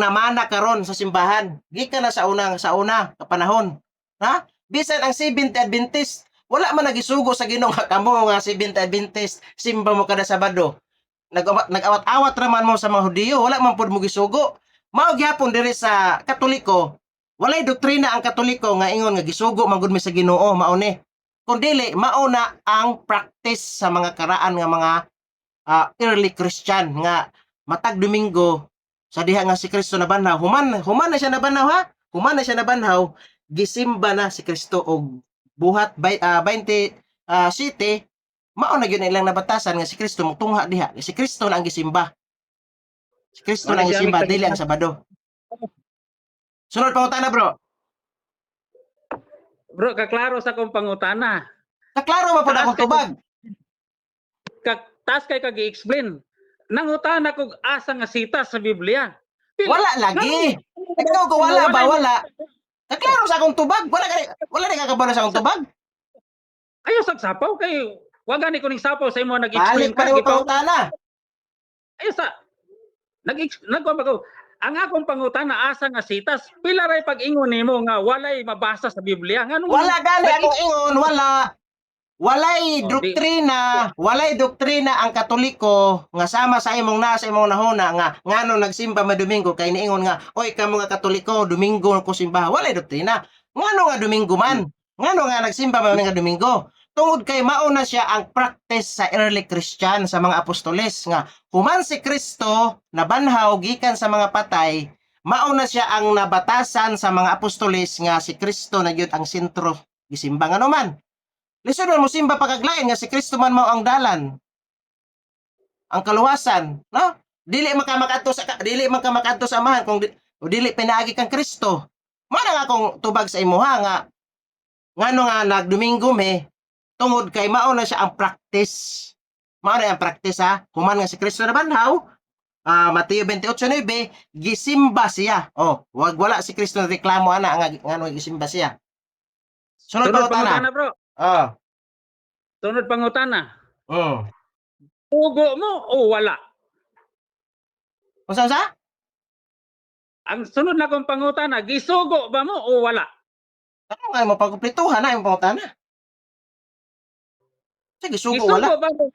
namana karon sa simbahan. Gikan na sa una panahon. Ha? Bisan ang Seventh Adventist, wala man nagisugo sa Ginoo nga kamo nga Seventh Adventist simba mo kada Sabado. Nag-awat-awat raman mo sa mga Hudiyo, wala man pud mo gisugo. Mao gyapon diri sa Katoliko, walay doktrina ang Katoliko nga ingon nga gisugo man gud mi sa Ginoo, mao ni. Kun dili mao na ang practice sa mga karaan nga mga early Christian nga matag Domingo sa diha nga si Kristo nabanhaw. Human na siya nabanhaw ha. Human na siya nabanhaw, gisimba na si Kristo og buhat 27 mao na gyud ilang nabatasan nga si Kristo motungha diha. Si Kristo na ang gisimba. Si Kristo na ang gisimba dili ang Sabado. Sunod pangutana bro. Bro, kaklaro sa kong pangutana. Kaklaro mo pud akong tubag. Tas kay kag-explain. Nangutana kog asa nga sita sa Biblia. Wala lagi. Ikaw ko wala ba wala. Kaklaro sa akong tubag. Wala rin kakabalo sa akong tubag. Ayo sagsapaw kay wa gani ko ning sapaw sa imo nag-explain Balik pa rin mo pangutana. Ayo sa nagkuan ba ko. Ang akong pangutana asa nga sitas, pila ray pag-ingon nimo nga walay mabasa sa Biblia. Nganong Wala gani akong ingon, wala. Walay doktrina ang Katoliko nga sama sa imong nahuna nga ngano nagsimba ma Domingo kay niingon nga oy kamo nga Katoliko Domingo ko simba. Walay doktrina. Ngano nga Domingo man? Ngano nga nagsimba man nga Domingo? Tungod kay mao na siya ang practice sa early Christian sa mga apostoles nga human si Kristo nabanhaw gikan sa mga patay, mao na siya ang nabatasan sa mga apostoles nga si Kristo na gyud ang sentro gisimba nga naman. Listen mo simba pagaglain nga si Kristo man mao ang dalan. Ang kaluwasan, no? Dili man ka makadto sa amahan kung dili pinaagi kang Kristo. Mao na nga akong tubag sa imuha nga ngano nga nagdomingo me tungod kay mao na siya ang practice. Mao na ang practice ha. Human nga si Kristo nabanhaw, Mateo 28:9 gisimba siya. Oh, wala si Kristo na reklamo ana nga ngano gisimba siya. Sunod pangutana bro. Oh. Sunod pangutana. Oh. Tugo mo o wala? Unsa sa? Ang sunod na kong pangutana, gisugo ba mo o wala? Ano nga mo pagkumpletuhan na yung pangutana? Sige, sugo wala. Gisugo ba mo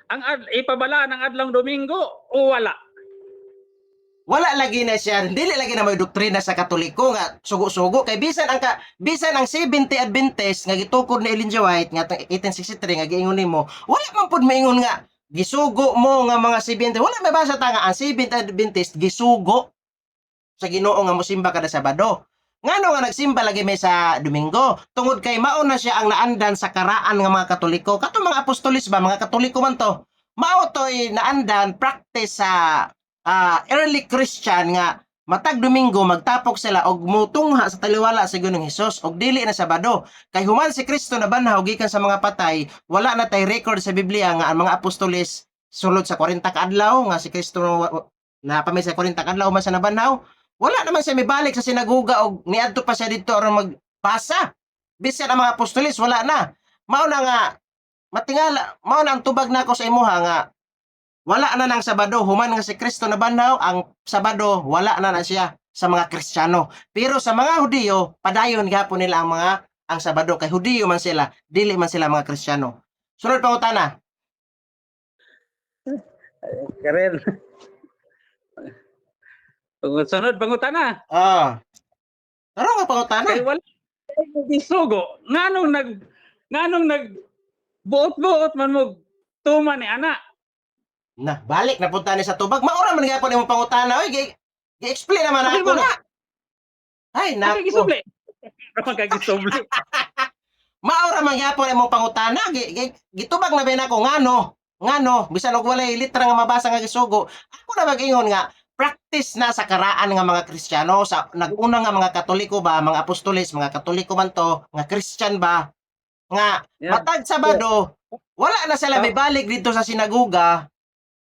ang ipabalaan ng adlang Domingo o wala? Wala lagi na siya, dili lagi na may doktrina sa Katoliko nga sugo-sugo kay bisan ang 70 Adventist nga gitukod ni Ellen G. White nga 1863 nga giingon nimo, wala man pud maingon nga gisugo mo nga mga 70. Wala may basa ta nga ang 70 Adventist gisugo sa Ginoo nga mosimba kada Sabado. Ngano nga nagsimba lagi may sa Domingo? Tungod kay mao na siya ang naandan sa karaan nga mga Katoliko. Katong mga apostolis ba, mga Katoliko man to. Mao to'y naandan practice sa early Christian nga matag Domingo magtapok sila og mutungha sa taliwala sa Ginoong Hesus og dili na Sabado. Kay human si Kristo nabanhaw gikan sa mga patay, wala na tay record sa Biblia nga ang mga apostolis sulod sa 40 ka adlaw nga si Kristo na pamay sa 40 ka adlaw man sa nabanhaw. Wala naman siya mibalik sa sinaguga og niadto pa siya dito aron magpasa. Bisan ang mga apostolis wala na. Mao na nga matingala, mao na ang tubag nako sa imuha nga wala na ng Sabado. Human nga si Kristo na banhaw, ang Sabado wala na siya sa mga Kristiyano. Pero sa mga Hudiyo, padayon gapon nila ang Sabado kay Hudiyo man sila, dili man sila mga Kristiyano. Sunod pangutana. Karen. Sunod pangutana. Taro nga pangutana. Kay wala gisugo. Nganong nag buot-buot man mo tuman ni ana. Na, balik na punta ni sa tubag. Maura man gyapon imong pangutana. Oy, gi-explain naman Okay, ako ba? na. Ay, Nako. nako. Gisubli. Gisubli. Maura man gyapon imong pangutana. Gitubag na ba nako ngano bisan og walay litra nga mabasa nga gisugo. Ako na mag-ingon nga practice na sa karaan nga mga Kristiyano sa nag-una nga mga Katoliko ba, mga Apostoles, mga Katoliko man to, nga Christian ba nga matag Sabado, wala na sila mibalik dito sa sinagoga.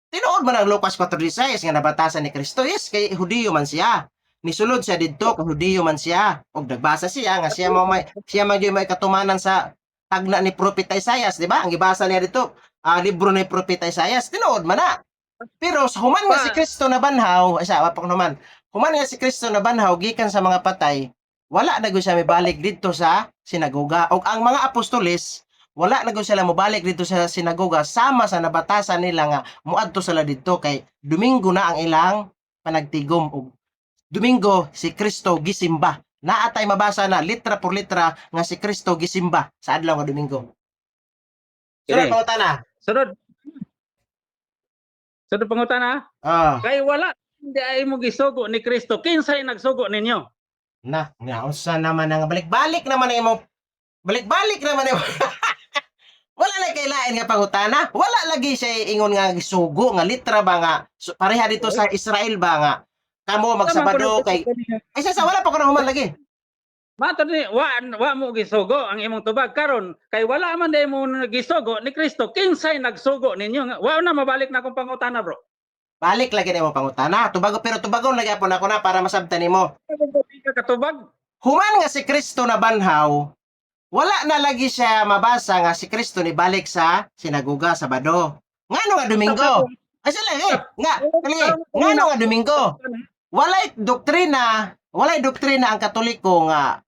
Tinuod man ang Lucas 4:16 nga nabatasan ni Kristo, yes, kay Hudiyo man siya. Nisulod siya didto kay Hudiyo man siya. Og nagbasa siya nga siya may katumanan sa tagna ni Propeta Isaias, di ba? Ang gibasa niya dito, libro ni Propeta Isaias, tinuod man na. Pero sa human nga si Kristo na banhaw, human nga si Kristo na banhaw gikan sa mga patay, wala na gyud siya mibalik dito sa sinagoga. Og ang mga apostoles, wala na gyud sila mobalik dito sa sinagoga sama sa nabatasan nila nga muadto sila dito kay Domingo na ang ilang panagtigom og Domingo si Kristo gisimba. Naatay mabasa na litra por litra nga si Kristo gisimba sa adlaw nga Domingo. Sunod pangutana. Sunod pangutana. Kay wala hindi ay mo gisugo ni Kristo. Kinsay nagsugo ninyo? Na, unsa naman ang balik-balik naman imo. Wala na kay lain nga pangutana. Wala lagi siya ingon nga gisugo nga litra ba nga pareha dito sa Israel ba nga kamo magsabado kay ay sa wala pa ko na human lagi. Mato ni wa mo gisugo ang imong tubag karon kay wala man day mo gisugo ni Kristo. Kinsay nagsugo ninyo? Wa na mabalik na akong pangutana, bro. Balik lagi nimo pangutana. Tubagon lagi apon ako na para masabtan nimo. Katubag. Human nga si Kristo na banhaw, wala na lagi siya mabasa nga si Kristo ni balik sa sinagoga Sabado. Ngano nga Domingo? Ay sila ngano nga Domingo? Walay doktrina ang Katoliko nga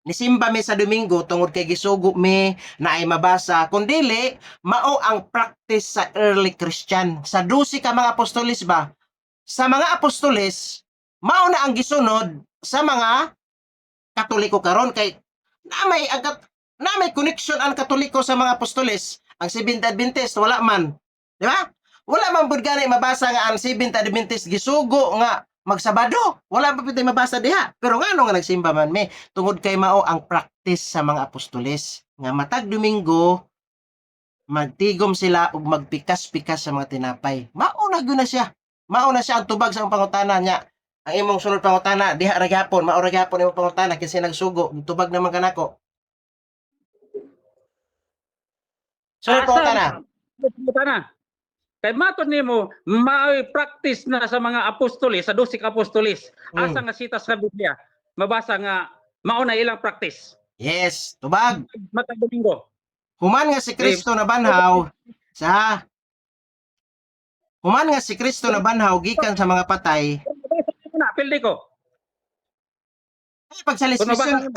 nisimba mi sa Domingo tungod kay gisugo mi na ay mabasa kundili mao ang practice sa early Christian sa 12 ka mga apostoles ba, sa mga apostoles mao na ang gisunod sa mga Katoliko karon kay na may connection ang Katoliko sa mga apostoles. Ang Seventh Adventist wala man, di ba? Wala man pud gani mabasa nga ang Seventh Adventist gisugo nga magsabado. Wala pa pud mabasa diha. Pero ngano nga nagsimba man mi tungod kay mao ang practice sa mga apostoles nga matag Domingo magtigom sila ug magpikas-pikas sa mga tinapay. Mao na siya ang tubag sa pangutana niya. Ang imong sunod pangutana diha ra gyapon, mao ra gyapon imong pangutana kinsa nagsugo, tubag naman kanako. Sunod pangutana. Kay mato nimo may practice na sa mga apostoles, sa 12 ka apostoles. Asa nga sita sa Biblia mabasa nga mao na ilang practice. Yes, tubag. Matag Domingo. Human nga si Kristo na banhaw gikan sa mga patay. Pildi ko. Ay pagsalispisyon,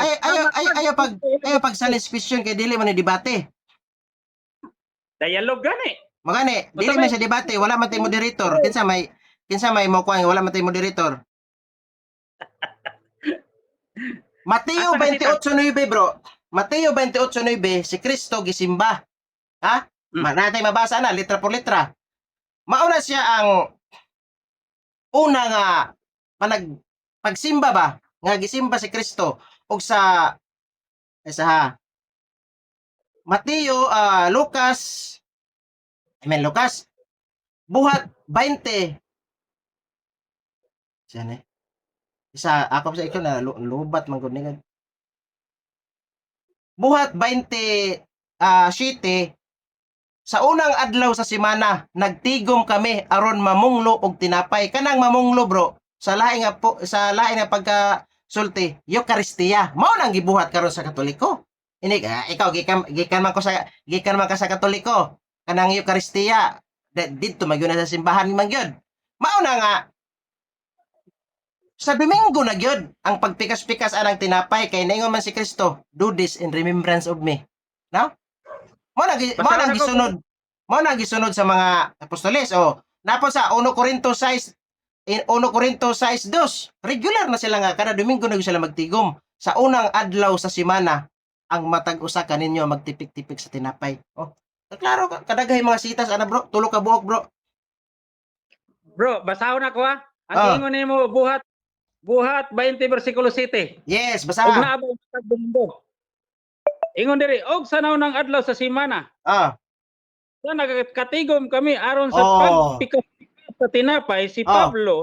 ayo pagsalispisyon kay dili man ni debate. Dialogue gani. Magani, dili man siya debate, wala man tay moderator. Kinsa may mo kuan wala man tay moderator. Mateo 28:9 bro. Mateo 28:9 si Kristo gisimba. Ha? Natay mabasa na litra por litra. Mauna siya ang una nga pagsimba ba nga gisimba si Kristo og sa Mateo, Lucas buhat 20. Saan isa ako sa ikaw na lubat man gud ni. Buhat 20 7 sa unang adlaw sa semana nagtigom kami aron mamunglo og tinapay. Kanang mamunglo bro sa lain nga pagkasulti Eucharistia mao nang gibuhat karon sa Katoliko. Ini ikaw gikan man ka sa Katoliko kanang Eucharistia dito magyud na sa simbahan man gyud. Mao na nga sa Domingo na gyud ang pagpikas-pikas anang tinapay kay naingon man si Kristo, do this in remembrance of me. No? Mo na Basahan ako. gisunod. Mo na gisunod sa mga apostoles o napo sa 1 Corinto 6 in 1 Corinto 6:2. Regular na sila nga kada Domingo na gyud sila magtigom. Sa unang adlaw sa semana ang matag usa kaninyo magtipik-tipik sa tinapay. Oh, klaro kadaghay mga sitas ana bro, tulo ka buok bro. Bro, basahon ako ha. Ang Ah. ingon nimo buhat 20 bersikulo 7. Yes, Og basa. naabay sa Domingo. Ingon diri, og sa naunang adlaw sa semana, Ah, sa nagkatigom kami aron sa Oh. pagpikas sa tinapay si Oh. Pablo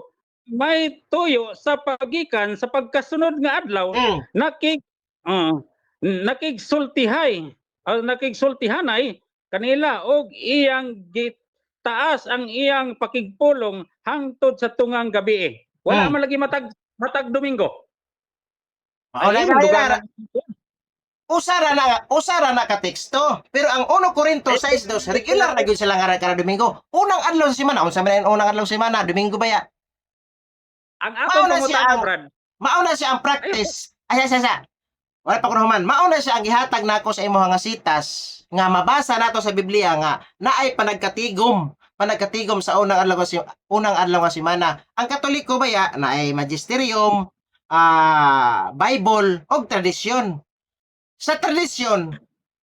may tuyo sa pagikan sa pagkasunod nga adlaw mm. nakigsultihay nakigsultihanay kanila og iyang gitaas ang iyang pakigpulong hangtod sa tungang gabi. Wala man lagi matag Domingo. Wala Ay, na, dugangan. usara na ka teksto. Pero ang 1 Corinto 6:2 regular na gyud sila nga kada Domingo. Unang adlaw sa semana, unsa man ang unang adlaw sa semana, Domingo ba ya? Ang akong Mauna siya pangutana, ang- Brad. Mauna siya ang practice. Ay sa. Wala pa ko naman. Mauna siya ang gihatag nako sa imong nga sitas nga mabasa nato sa Biblia nga naay panagkatigom sa unang adlaw nga semana. Ang Katoliko ba ya naay magisterium, Bible og tradisyon. Sa tradisyon,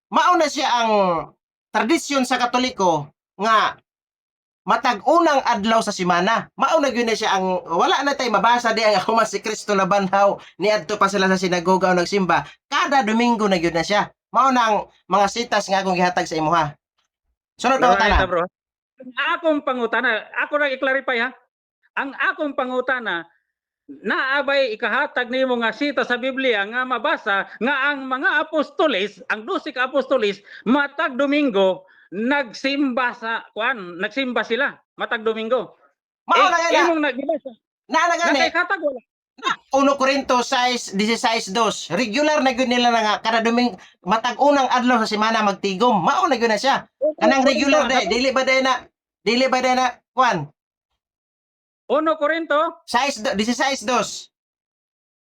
mauna siya ang tradisyon sa Katoliko nga matag unang adlaw sa semana. Mauna gyud na siya ang wala na tay mabasa di ang ako si Kristo na banhaw niadto pa sila sa sinagoga o nagsimba. Kada Domingo na gyud na siya. Mao na ang mga sitas nga akong gihatag sa imuha. Sunod pa Right, utana. bro. Ang akong pangutana, ako na i-clarify ha. Ang akong pangutana, naabay ikahatag nimo nga sita sa Biblia nga mabasa nga ang mga apostoles, ang 12 ka apostoles matag Domingo nagsimba sila matag Domingo. Mao na yan. Imong nagbasa. Na gani. Nakikatag wala. 1 Corinto 6:16-2. Regular na gyud nila na nga kada Domingo matag unang adlaw sa semana magtigom. Mao na gyud na siya. Kanang regular day, dili ba day na kwan? 1 Corinto 16:2.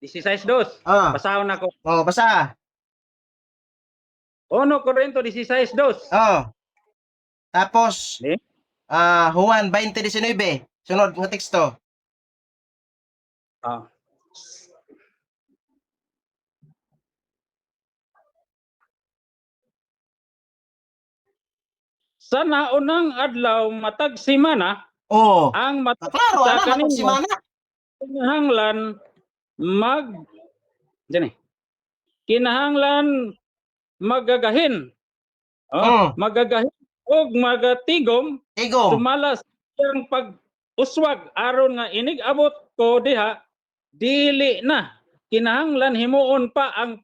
16:2. Ah, Basahon ako. oh, basa. 1 Corinto 16:2. Oh. Tapos Di? Juan 20:19. Sunod nga teksto. Ah. Sa naunang adlaw matag semana Oh. ang matag Klaro sa ana matag kaninyo semana. kinahanglan kinahanglan magagahin. Magagahin og magatigom Tigom. sumalas ang pag-uswag aron nga inig abot ko diha dili na kinahanglan himuon pa ang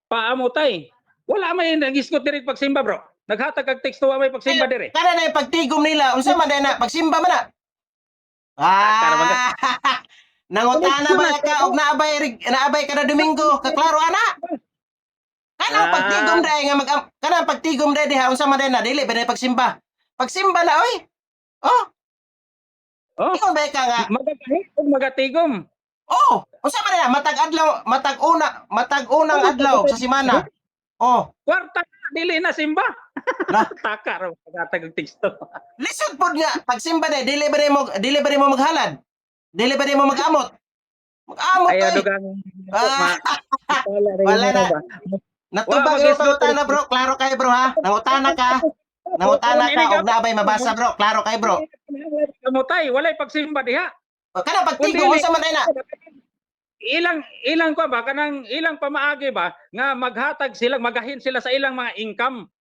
pagpaamutay. Wala may nagisgot diri pagsimba, bro. Naghatag kag teksto wa may pagsimba diri. Kana na yung pagtigom nila. Unsa man na pagsimba man na. Nangutana ba ka og naabay kada Domingo? Kaklaro ana. Kanang pagtigom dai nga kanang pagtigom dai diha unsa man na dili ba na pagsimba. Pagsimba na oy. Oh, Oh, ikaw ba ka nga? magagahin og magatigom. Oh, unsa man na matag unang adlaw sa semana. Oh, Kwarta dili na simba. Lah. Taka ra paghatag og teksto. lisod pod nga pagsimba dai dili ba mo maghalad. Dili ba mo magamot. Magamot Ayaw oy. dugang. Wala na. Natubag yung pangutana bro, klaro kay bro ha. Nangutana ka og naabay mabasa bro, klaro kay bro. Kamutay, walay pagsimba diha. Kana pagtigom unsa man na? Ilang ko ba kanang ilang pamaagi ba nga magahin sila sa ilang mga income.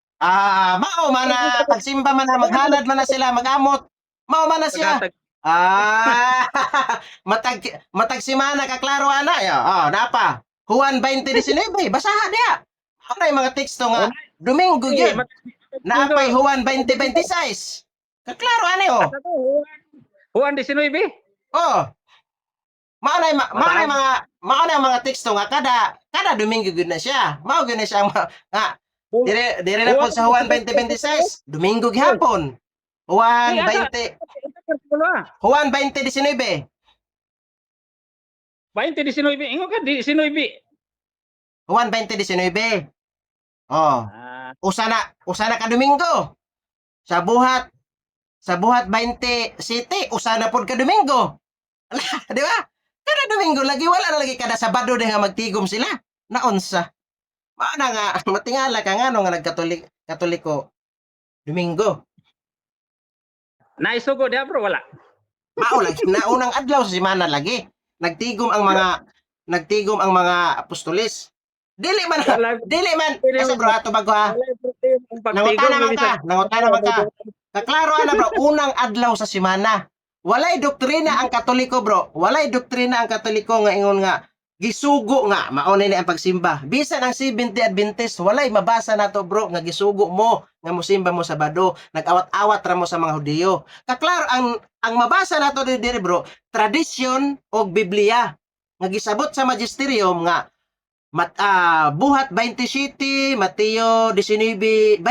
Mao man na pagsimba man na maghalad man na sila magamot. Mao man na siya. Paghatag Matag semana ka klaro ana ya. Napa. Juan 20:19 basaha diha. Ano yung mga teksto nga Domingo gyud. Naapay Juan 20:26. Kaklaro ani oh. Juan 19. Oh. Mao na mga teksto nga kada Domingo gyud na siya. Mao gyud na siya nga dire na po sa Juan 20:26, Domingo gihapon. Juan Di asa 20, bersikulo ah. Juan 20:19. 20:19 ingon ka di 19. Juan 20:19. Oh, Ah, usa na ka Domingo. Sa buhat 27, usa na pod ka Domingo. Di ba? Kada Domingo lagi wala na lagi kada Sabado din nga magtigom sila. Naunsa? Mao na nga matingala ka nga no nga Katoliko Domingo. naisugo diha bro wala. Mao lagi naunang adlaw sa semana lagi. Nagtigom ang mga apostoles. Dili man kasi bro ato bago ha. Nangutana man ka. Kaklaro na bro, unang adlaw sa semana. Walay doktrina ang Katoliko bro. Walay doktrina ang Katoliko nga ingon nga gisugo nga maunay ni ang pagsimba. Bisan ang Seventh-day Adventist, walay mabasa nato bro nga gisugo mo nga mosimba mo Sabado, nag-awat-awat ra mo sa mga Hudiyo. Kaklaro ang mabasa nato diri bro, tradisyon o Biblia nga gisabot sa magisterium nga buhat 27, Mateo 19:20.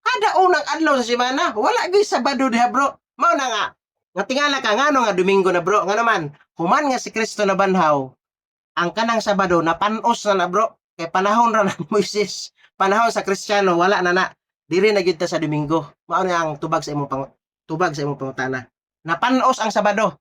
Kada unang adlaw sa semana, wala gyud Sabado diha bro. Mao na nga tingala ka ngano nga Domingo na bro. Nga naman, human nga si Kristo na banhaw, ang kanang Sabado napanos na bro. Kay panahon ra ng Moises, panahon sa Kristiyano wala na. Diri na gyud ta sa Domingo. Mao na ang tubag sa imong pangutana. Napanos ang Sabado.